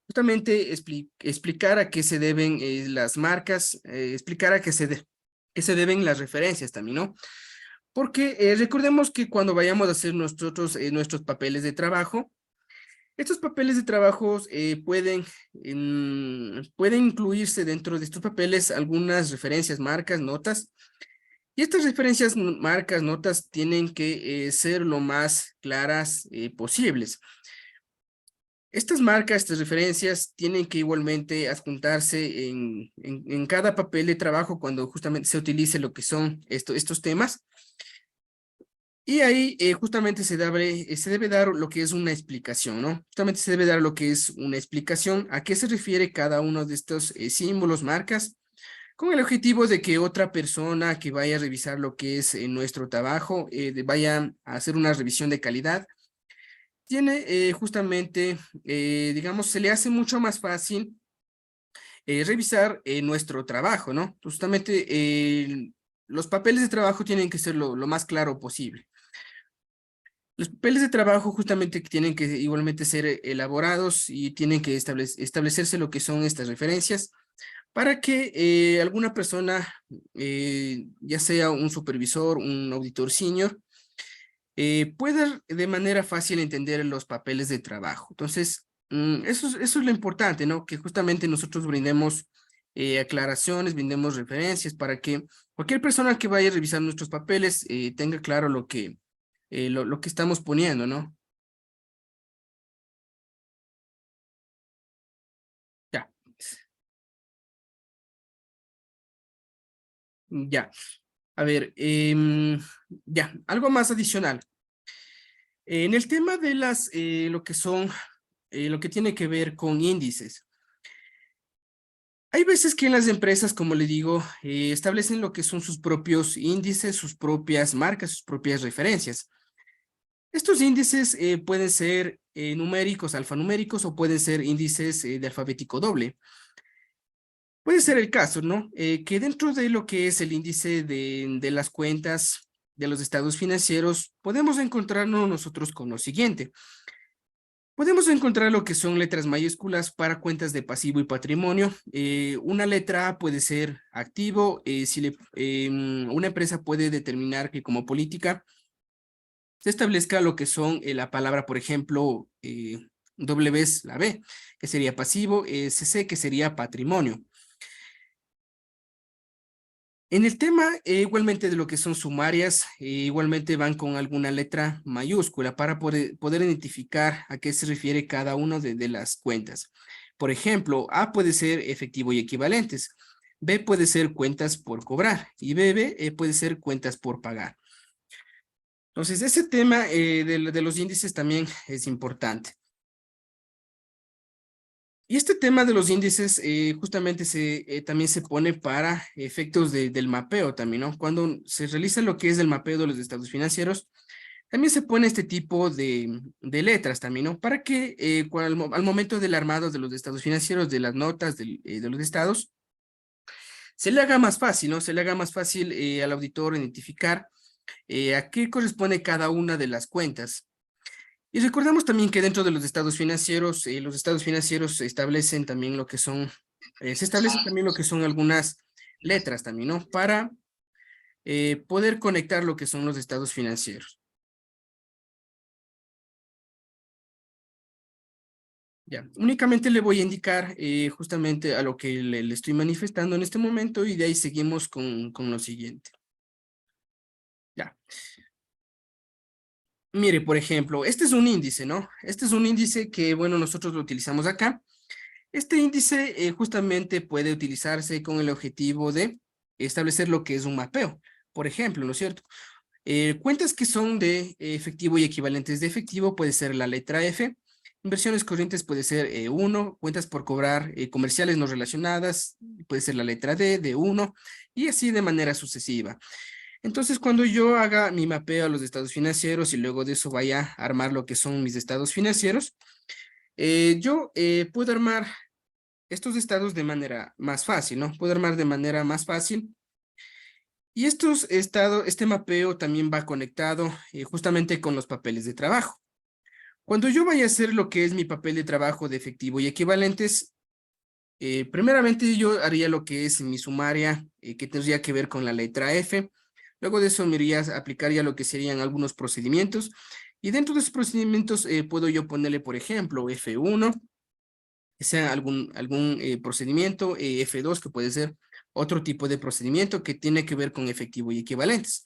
justamente explicar a qué se deben las marcas, explicar a qué se deben las referencias también, ¿no? Porque recordemos que cuando vayamos a hacer nuestros papeles de trabajo, estos papeles de trabajo pueden incluirse dentro de estos papeles algunas referencias, marcas, notas, y estas referencias, marcas, notas tienen que ser lo más claras posibles. Estas marcas, estas referencias tienen que igualmente adjuntarse en cada papel de trabajo cuando justamente se utilice lo que son estos temas. Y ahí justamente se debe dar lo que es una explicación, ¿no? Justamente se debe dar lo que es una explicación a qué se refiere cada uno de estos símbolos, marcas, con el objetivo de que otra persona que vaya a revisar lo que es nuestro trabajo, vaya a hacer una revisión de calidad, tiene justamente, digamos, se le hace mucho más fácil revisar nuestro trabajo, ¿no? Justamente los papeles de trabajo tienen que ser lo más claro posible. Los papeles de trabajo justamente tienen que igualmente ser elaborados y tienen que establecerse lo que son estas referencias para que alguna persona, ya sea un supervisor, un auditor senior, pueda de manera fácil entender los papeles de trabajo. Entonces, eso es lo importante, ¿no? Que justamente nosotros brindemos aclaraciones, brindemos referencias para que cualquier persona que vaya a revisar nuestros papeles tenga claro lo que estamos poniendo, ¿no? Ya, ya. A ver, ya, algo más adicional. En el tema de lo que son, lo que tiene que ver con índices. Hay veces que en las empresas, como le digo, establecen lo que son sus propios índices, sus propias marcas, sus propias referencias. Estos índices pueden ser numéricos, alfanuméricos, o pueden ser índices de alfabético doble. Puede ser el caso, ¿no? Que dentro de lo que es el índice de las cuentas de los estados financieros, podemos encontrarnos nosotros con lo siguiente. Podemos encontrar lo que son letras mayúsculas para cuentas de pasivo y patrimonio. Una letra A puede ser activo. Una empresa puede determinar que como política se establezca lo que son la palabra, por ejemplo, W es la B, que sería pasivo, CC, que sería patrimonio. En el tema, igualmente de lo que son sumarias, igualmente van con alguna letra mayúscula para poder identificar a qué se refiere cada una de las cuentas. Por ejemplo, A puede ser efectivo y equivalentes, B puede ser cuentas por cobrar y BB puede ser cuentas por pagar. Entonces, ese tema de los índices también es importante. Y este tema de los índices justamente también se pone para efectos del mapeo también, ¿no? Cuando se realiza lo que es el mapeo de los estados financieros, también se pone este tipo de letras también, ¿no? Para que al momento del armado de los estados financieros, de las notas de los estados, se le haga más fácil, ¿no? Se le haga más fácil al auditor identificar a qué corresponde cada una de las cuentas. Y recordemos también que dentro de los estados financieros se establecen también lo que son, se establecen también lo que son algunas letras también, ¿no? Para poder conectar lo que son los estados financieros. Ya, únicamente le voy a indicar justamente a lo que le estoy manifestando en este momento y de ahí seguimos con lo siguiente. Ya. Mire, por ejemplo, este es un índice, ¿no? Este es un índice que, bueno, nosotros lo utilizamos acá. Este índice justamente puede utilizarse con el objetivo de establecer lo que es un mapeo. Por ejemplo, ¿no es cierto? Cuentas que son de efectivo y equivalentes de efectivo puede ser la letra F. Inversiones corrientes puede ser 1. Cuentas por cobrar comerciales no relacionadas puede ser la letra D, de 1. Y así de manera sucesiva. Entonces, cuando yo haga mi mapeo a los estados financieros y luego de eso vaya a armar lo que son mis estados financieros, yo puedo armar estos estados de manera más fácil, ¿no? Puedo armar de manera más fácil. Y este mapeo también va conectado justamente con los papeles de trabajo. Cuando yo vaya a hacer lo que es mi papel de trabajo de efectivo y equivalentes, primeramente yo haría lo que es mi sumaria, que tendría que ver con la letra F. Luego de eso me iría a aplicar ya lo que serían algunos procedimientos. Y dentro de esos procedimientos puedo yo ponerle, por ejemplo, F1, que sea algún procedimiento, F2, que puede ser otro tipo de procedimiento que tiene que ver con efectivo y equivalentes.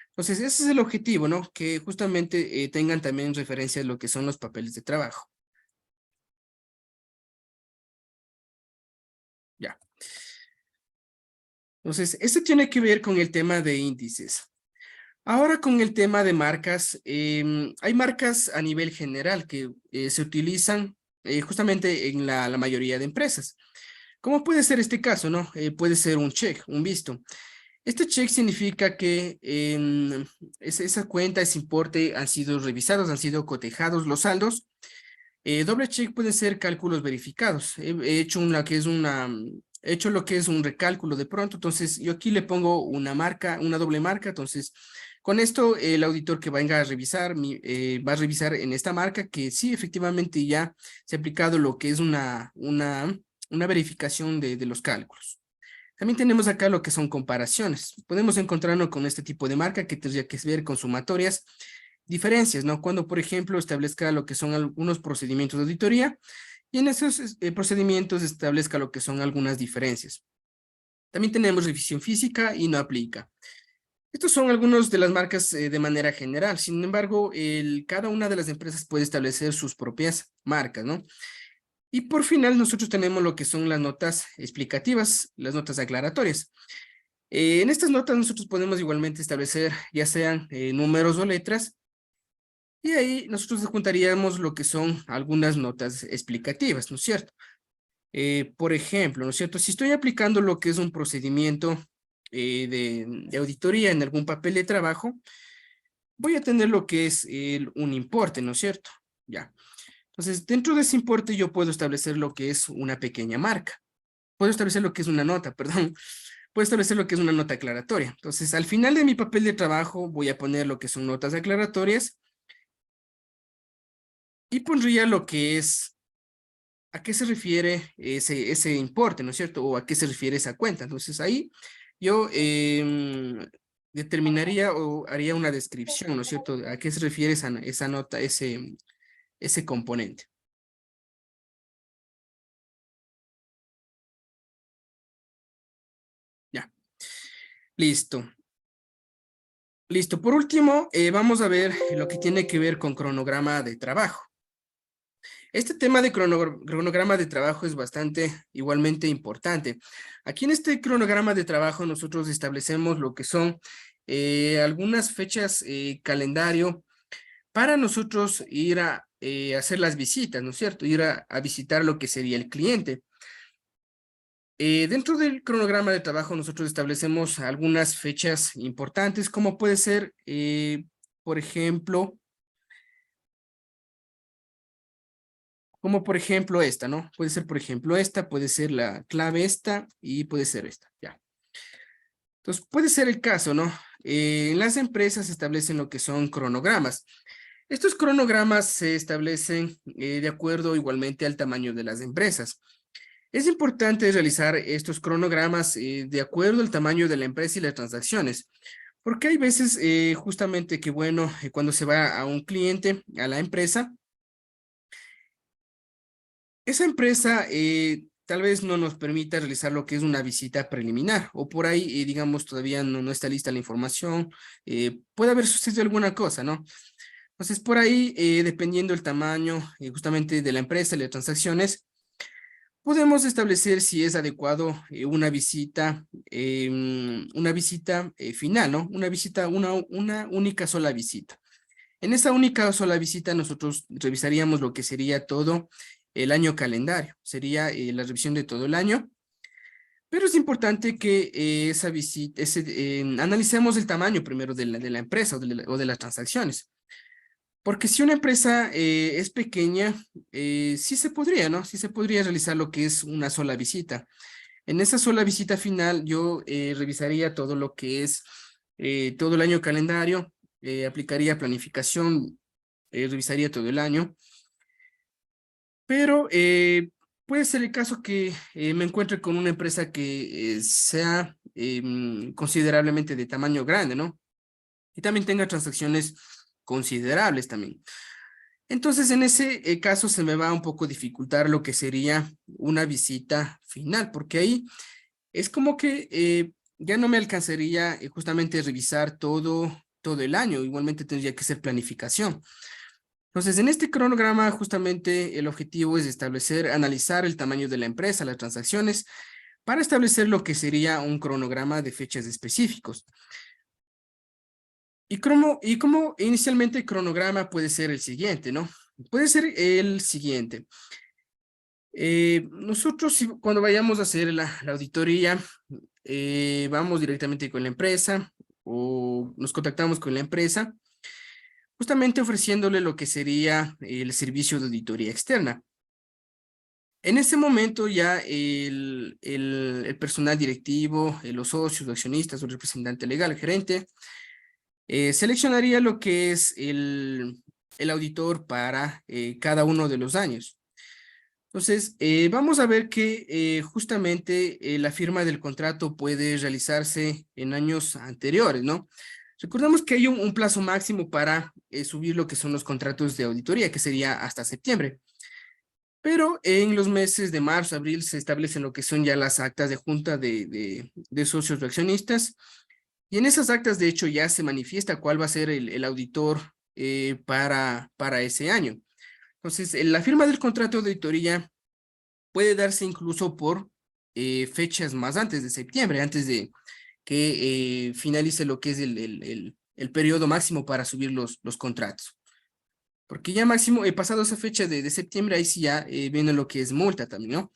Entonces, ese es el objetivo, ¿no? Que justamente tengan también referencia a lo que son los papeles de trabajo. Ya. Entonces, esto tiene que ver con el tema de índices. Ahora con el tema de marcas, hay marcas a nivel general que se utilizan justamente en la mayoría de empresas. ¿Cómo puede ser este caso, no? Puede ser un check, un visto. Este check significa que esa cuenta, ese importe han sido revisados, han sido cotejados los saldos. Doble check pueden ser cálculos verificados. He hecho he hecho lo que es un recálculo de pronto, entonces yo aquí le pongo una marca, una doble marca, entonces con esto el auditor que venga a revisar, va a revisar en esta marca que sí, efectivamente ya se ha aplicado lo que es una verificación de los cálculos. También tenemos acá lo que son comparaciones. Podemos encontrarnos con este tipo de marca que tendría que ver con sumatorias, diferencias, ¿no? Cuando, por ejemplo, establezca lo que son algunos procedimientos de auditoría y en esos procedimientos establezca lo que son algunas diferencias. También tenemos revisión física y no aplica. Estos son algunos de las marcas de manera general. Sin embargo, cada una de las empresas puede establecer sus propias marcas, ¿no? Y por final, nosotros tenemos lo que son las notas explicativas, las notas aclaratorias. En estas notas nosotros podemos igualmente establecer ya sean números o letras, y ahí nosotros juntaríamos lo que son algunas notas explicativas, ¿no es cierto? Por ejemplo, ¿no es cierto? Si estoy aplicando lo que es un procedimiento de auditoría en algún papel de trabajo, voy a tener lo que es un importe, ¿no es cierto? Ya. Entonces, dentro de ese importe yo puedo establecer lo que es una pequeña marca. Puedo establecer lo que es una nota, perdón. Puedo establecer lo que es una nota aclaratoria. Entonces, al final de mi papel de trabajo voy a poner lo que son notas aclaratorias y pondría lo que es, a qué se refiere ese importe, ¿no es cierto? O a qué se refiere esa cuenta. Entonces ahí yo determinaría o haría una descripción, ¿no es cierto? A qué se refiere esa nota, ese componente. Ya, listo. Listo. Por último, vamos a ver lo que tiene que ver con cronograma de trabajo. Este tema de cronograma de trabajo es bastante igualmente importante. Aquí en este cronograma de trabajo nosotros establecemos lo que son algunas fechas calendario para nosotros ir a hacer las visitas, ¿no es cierto? Ir a visitar lo que sería el cliente. Dentro del cronograma de trabajo nosotros establecemos algunas fechas importantes, como puede ser, por ejemplo, esta, ¿no? Puede ser, por ejemplo, esta, puede ser la clave esta y puede ser esta, ya. Entonces, puede ser el caso, ¿no? En las empresas se establecen lo que son cronogramas. Estos cronogramas se establecen de acuerdo igualmente al tamaño de las empresas. Es importante realizar estos cronogramas de acuerdo al tamaño de la empresa y las transacciones, porque hay veces justamente que, bueno, cuando se va a un cliente, a la empresa, esa empresa tal vez no nos permita realizar lo que es una visita preliminar, o por ahí, digamos, todavía no está lista la información, puede haber sucedido alguna cosa, ¿no? Entonces, por ahí, dependiendo del tamaño justamente de la empresa y las transacciones, podemos establecer si es adecuado una visita final, ¿no? Una visita, una única sola visita. En esa única sola visita nosotros revisaríamos lo que sería todo el año calendario, sería la revisión de todo el año, pero es importante que esa visita, analicemos el tamaño primero de la empresa o de las transacciones. Porque si una empresa es pequeña, sí se podría, ¿no? Sí se podría realizar lo que es una sola visita. En esa sola visita final, yo revisaría todo lo que es todo el año calendario, aplicaría planificación, revisaría todo el año, pero puede ser el caso que me encuentre con una empresa que sea considerablemente de tamaño grande, ¿no? Y también tenga transacciones considerables también. Entonces, en ese caso se me va un poco dificultar lo que sería una visita final, porque ahí es como que ya no me alcanzaría justamente revisar todo el año, igualmente tendría que ser planificación. Entonces, en este cronograma, justamente el objetivo es establecer, analizar el tamaño de la empresa, las transacciones, para establecer lo que sería un cronograma de fechas específicos. Y como inicialmente el cronograma puede ser el siguiente, ¿no? Puede ser el siguiente. Nosotros cuando vayamos a hacer la auditoría, vamos directamente con la empresa o nos contactamos con la empresa, justamente ofreciéndole lo que sería el servicio de auditoría externa. En ese momento ya el personal directivo, los socios, los accionistas, el representante legal, el gerente, seleccionaría lo que es el auditor para cada uno de los años. Entonces, vamos a ver que justamente la firma del contrato puede realizarse en años anteriores, ¿no? Recordemos que hay un plazo máximo para subir lo que son los contratos de auditoría, que sería hasta septiembre. Pero en los meses de marzo, abril, se establecen lo que son ya las actas de junta de socios o accionistas. Y en esas actas, de hecho, ya se manifiesta cuál va a ser el auditor para ese año. Entonces, la firma del contrato de auditoría puede darse incluso por fechas más antes de septiembre, antes de que finalice lo que es el periodo máximo para subir los contratos. Porque ya máximo, pasado esa fecha de septiembre, ahí sí ya viene lo que es multa también, ¿no?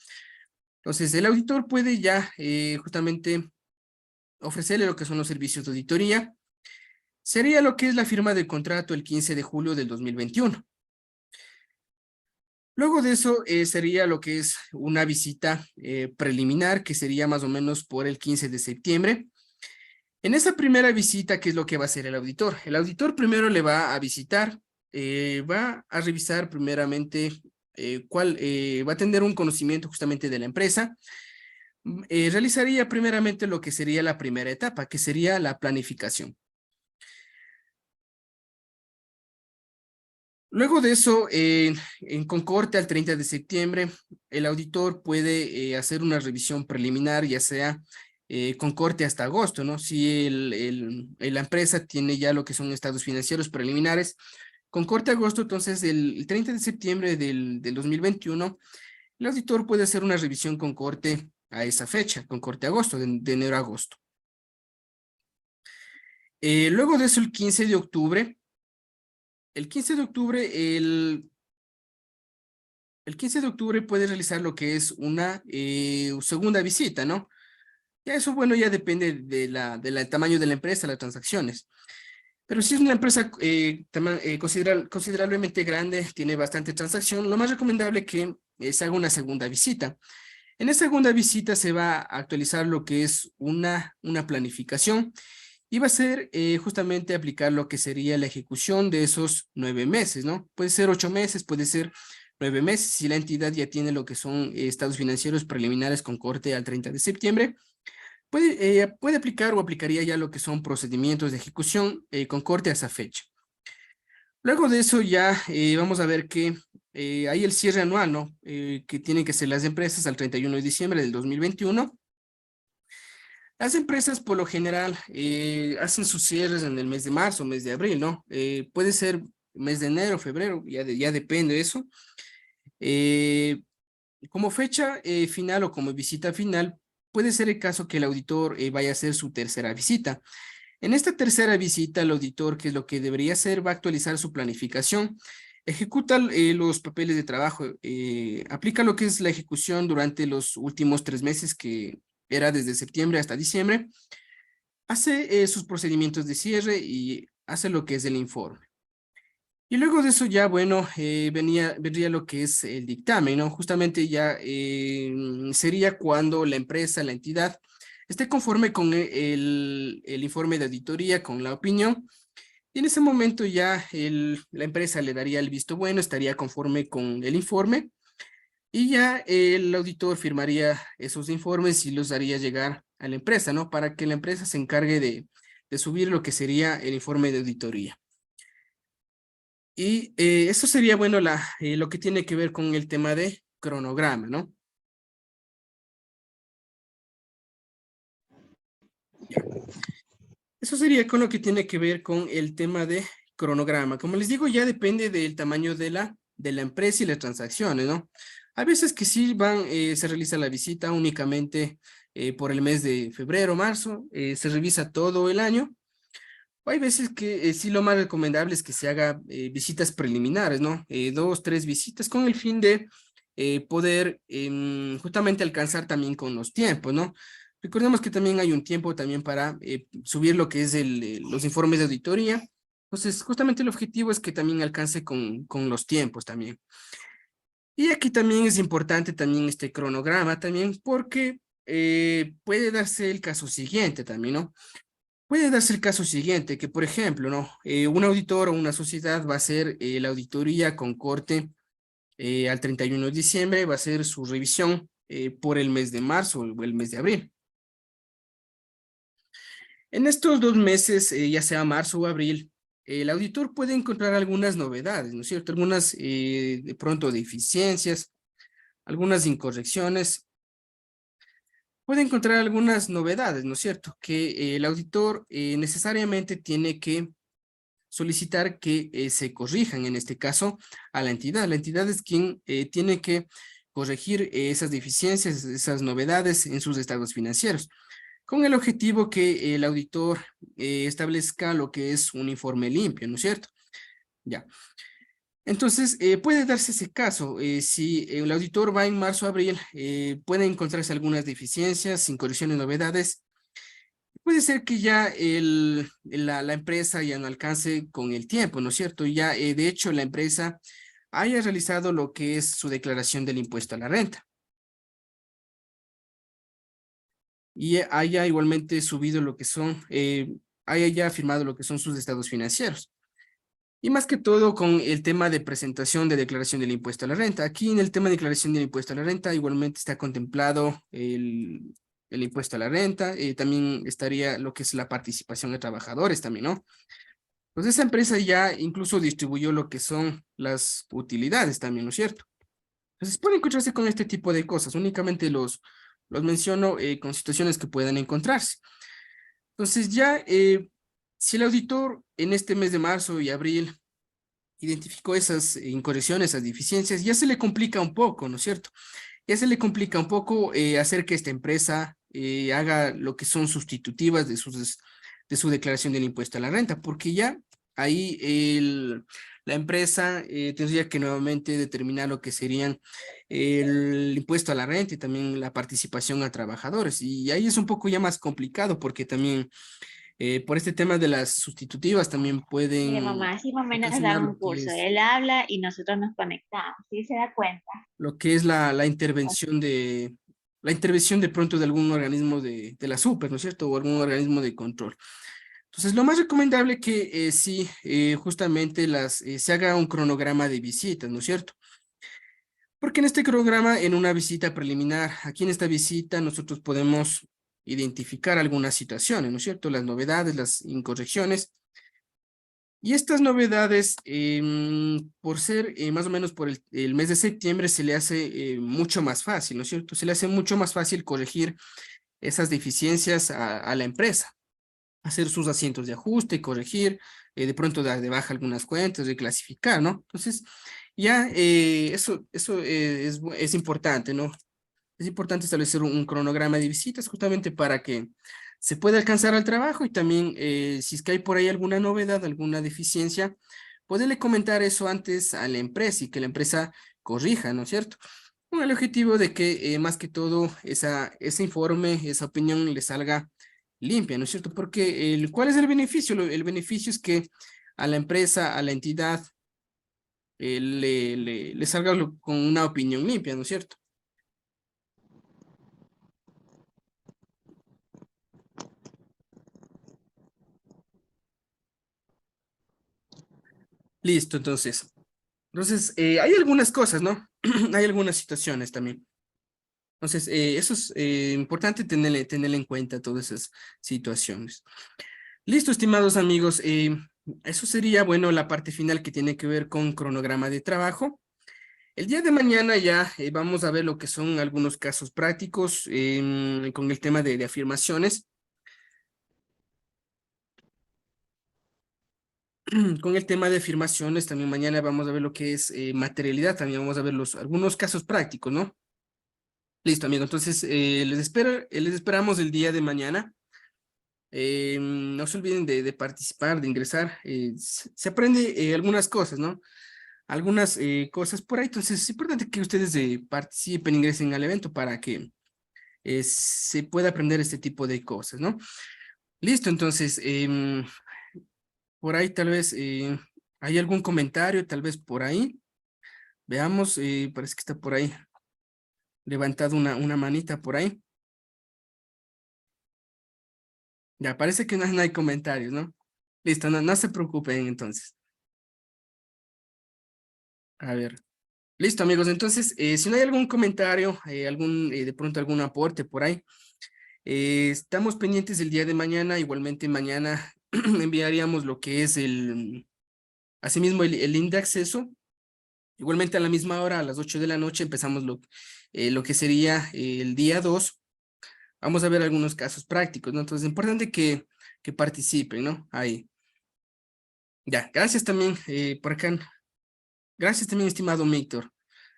Entonces, el auditor puede ya justamente ofrecerle lo que son los servicios de auditoría. Sería lo que es la firma del contrato el 15 de julio del 2021. Luego de eso sería lo que es una visita preliminar, que sería más o menos por el 15 de septiembre. En esa primera visita, ¿qué es lo que va a hacer el auditor? El auditor primero le va a visitar va a revisar primeramente cuál va a tener un conocimiento justamente de la empresa. Realizaría primeramente lo que sería la primera etapa, que sería la planificación. Luego de eso, con corte al 30 de septiembre, el auditor puede hacer una revisión preliminar, ya sea con corte hasta agosto, ¿no? Si la empresa tiene ya lo que son estados financieros preliminares, con corte a agosto, entonces el 30 de septiembre del 2021, el auditor puede hacer una revisión con corte a esa fecha, con corte a agosto, de enero a agosto. Luego de eso, el 15 de octubre, el 15 de octubre, el 15 de octubre puede realizar lo que es una segunda visita, ¿no? Ya eso, bueno, ya depende del tamaño de la empresa, las transacciones. Pero si es una empresa considerablemente grande, tiene bastante transacción, lo más recomendable que se haga una segunda visita. En esa segunda visita se va a actualizar lo que es una planificación y va a ser justamente aplicar lo que sería la ejecución de esos 9 meses, ¿no? Puede ser 8 meses, puede ser 9 meses, si la entidad ya tiene lo que son estados financieros preliminares con corte al 30 de septiembre, puede aplicar o aplicaría ya lo que son procedimientos de ejecución con corte a esa fecha. Luego de eso ya vamos a ver que hay el cierre anual, ¿no? Que tienen que ser las empresas al 31 de diciembre del 2021. Las empresas por lo general hacen sus cierres en el mes de marzo, mes de abril, ¿no? Puede ser mes de enero, febrero, ya depende de eso. Como fecha final o como visita final, puede ser el caso que el auditor vaya a hacer su tercera visita. En esta tercera visita, el auditor, ¿qué es lo que debería hacer? Va a actualizar su planificación, ejecuta los papeles de trabajo, aplica lo que es la ejecución durante los últimos 3 meses, que era desde septiembre hasta diciembre, hace sus procedimientos de cierre y hace lo que es el informe. Y luego de eso ya, bueno, vendría lo que es el dictamen, ¿no? Justamente ya sería cuando la empresa, la entidad, esté conforme con el informe de auditoría, con la opinión, y en ese momento ya la empresa le daría el visto bueno, estaría conforme con el informe, y ya el auditor firmaría esos informes y los haría llegar a la empresa, ¿no? Para que la empresa se encargue de subir lo que sería el informe de auditoría. Y eso sería, bueno, lo que tiene que ver con el tema de cronograma, ¿no? Eso sería con lo que tiene que ver con el tema de cronograma. Como les digo, ya depende del tamaño de la empresa y las transacciones, ¿no? Hay veces que sí se realiza la visita únicamente por el mes de febrero, marzo, se revisa todo el año. Hay veces que sí lo más recomendable es que se haga visitas preliminares, ¿no? 2, 3 visitas con el fin de poder justamente alcanzar también con los tiempos, ¿no? Recordemos que también hay un tiempo también para subir lo que es los informes de auditoría. Entonces, justamente el objetivo es que también alcance con los tiempos también. Y aquí también es importante también este cronograma también porque puede darse el caso siguiente también, ¿no? Puede darse el caso siguiente, que por ejemplo, ¿no? Un auditor o una sociedad va a hacer la auditoría con corte al 31 de diciembre, va a hacer su revisión por el mes de marzo o el mes de abril. En estos 2 meses, ya sea marzo o abril, el auditor puede encontrar algunas novedades, ¿no es cierto? Algunas, de pronto, deficiencias, algunas incorrecciones. Puede encontrar algunas novedades, ¿no es cierto? Que el auditor necesariamente tiene que solicitar que se corrijan, en este caso, a la entidad. La entidad es quien tiene que corregir esas deficiencias, esas novedades en sus estados financieros, con el objetivo que el auditor establezca lo que es un informe limpio, ¿no es cierto? Ya. Entonces, puede darse ese caso. Si el auditor va en marzo o abril, puede encontrarse algunas deficiencias, incorrecciones, novedades. Puede ser que ya la empresa ya no alcance con el tiempo, ¿no es cierto? Ya, de hecho, la empresa haya realizado lo que es su declaración del impuesto a la renta. Y haya igualmente subido lo que son, haya ya firmado lo que son sus estados financieros. Y más que todo con el tema de presentación de declaración del impuesto a la renta. Aquí en el tema de declaración del impuesto a la renta igualmente está contemplado el impuesto a la renta, también estaría lo que es la participación de trabajadores también, ¿no? Pues esa empresa ya incluso distribuyó lo que son las utilidades también, ¿no es cierto? Entonces puede encontrarse con este tipo de cosas, únicamente los menciono con situaciones que puedan encontrarse. Entonces ya, si el auditor en este mes de marzo y abril identificó esas incorrecciones, esas deficiencias, ya se le complica un poco, ¿no es cierto? Ya se le complica un poco hacer que esta empresa haga lo que son sustitutivas de su declaración del impuesto a la renta, porque ya ahí la empresa tendría que nuevamente determinar lo que serían el impuesto a la renta y también la participación a trabajadores. Y ahí es un poco ya más complicado porque también por este tema de las sustitutivas también Mire, pueden mamá, así más o menos da ocasionar un curso. Él habla y nosotros nos conectamos. ¿Sí se da cuenta? lo que es la intervención de pronto de algún organismo de la super, ¿no es cierto? O algún organismo de control. Entonces, lo más recomendable que sí, justamente se haga un cronograma de visitas, ¿no es cierto? Porque en este cronograma, en una visita preliminar, aquí en esta visita nosotros podemos identificar algunas situaciones, ¿no es cierto? Las novedades, las incorrecciones. Y estas novedades, por ser más o menos por el mes de septiembre, se le hace mucho más fácil, ¿no es cierto? Se le hace mucho más fácil corregir esas deficiencias a la empresa, hacer sus asientos de ajuste, corregir, de pronto dar de baja algunas cuentas, reclasificar, ¿no? Entonces, ya eso es importante, ¿no? Es importante establecer un cronograma de visitas justamente para que se pueda alcanzar al trabajo y también si es que hay por ahí alguna novedad, alguna deficiencia, poderle comentar eso antes a la empresa y que la empresa corrija, ¿no es cierto? Con el objetivo de que más que todo ese informe, esa opinión le salga limpia, ¿no es cierto? Porque ¿cuál es el beneficio? El beneficio es que a la empresa, a la entidad, le salga con una opinión limpia, ¿no es cierto? Listo, entonces. Entonces, hay algunas cosas, ¿no? Hay algunas situaciones también. Entonces, eso es importante tenerle en cuenta todas esas situaciones. Listo, estimados amigos. Eso sería, bueno, la parte final que tiene que ver con cronograma de trabajo. El día de mañana ya vamos a ver lo que son algunos casos prácticos con el tema de afirmaciones. Con el tema de afirmaciones, también mañana vamos a ver lo que es materialidad, también vamos a ver algunos casos prácticos, ¿no? Listo, amigo. Entonces, les esperamos el día de mañana. No se olviden de participar, de ingresar. Se aprende algunas cosas, ¿no? Algunas cosas por ahí. Entonces, es importante que ustedes participen, ingresen al evento para que se pueda aprender este tipo de cosas, ¿no? Listo, entonces, por ahí tal vez hay algún comentario, tal vez por ahí. Veamos, parece que está por ahí levantado una manita por ahí. Ya, parece que no hay comentarios, ¿no? Listo, no se preocupen entonces. A ver. Listo, amigos. Entonces, si no hay algún comentario, de pronto algún aporte por ahí, estamos pendientes el día de mañana. Igualmente mañana enviaríamos lo que es asimismo el link de acceso. Igualmente a la misma hora, a las 8 de la noche, empezamos lo que sería el día 2. Vamos a ver algunos casos prácticos, ¿no? Entonces, es importante que participen, ¿no? Ahí. Ya, gracias también por acá. Gracias también, estimado Víctor.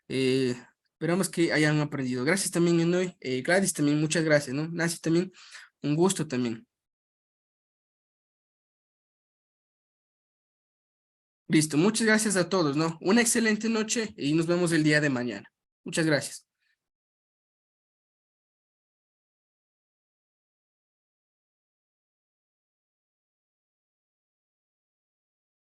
Eh, esperamos que hayan aprendido. Gracias también, Enoy. Gladys también, muchas gracias, ¿no? Nancy también, un gusto también. Listo, muchas gracias a todos, ¿no? Una excelente noche y nos vemos el día de mañana. Muchas gracias.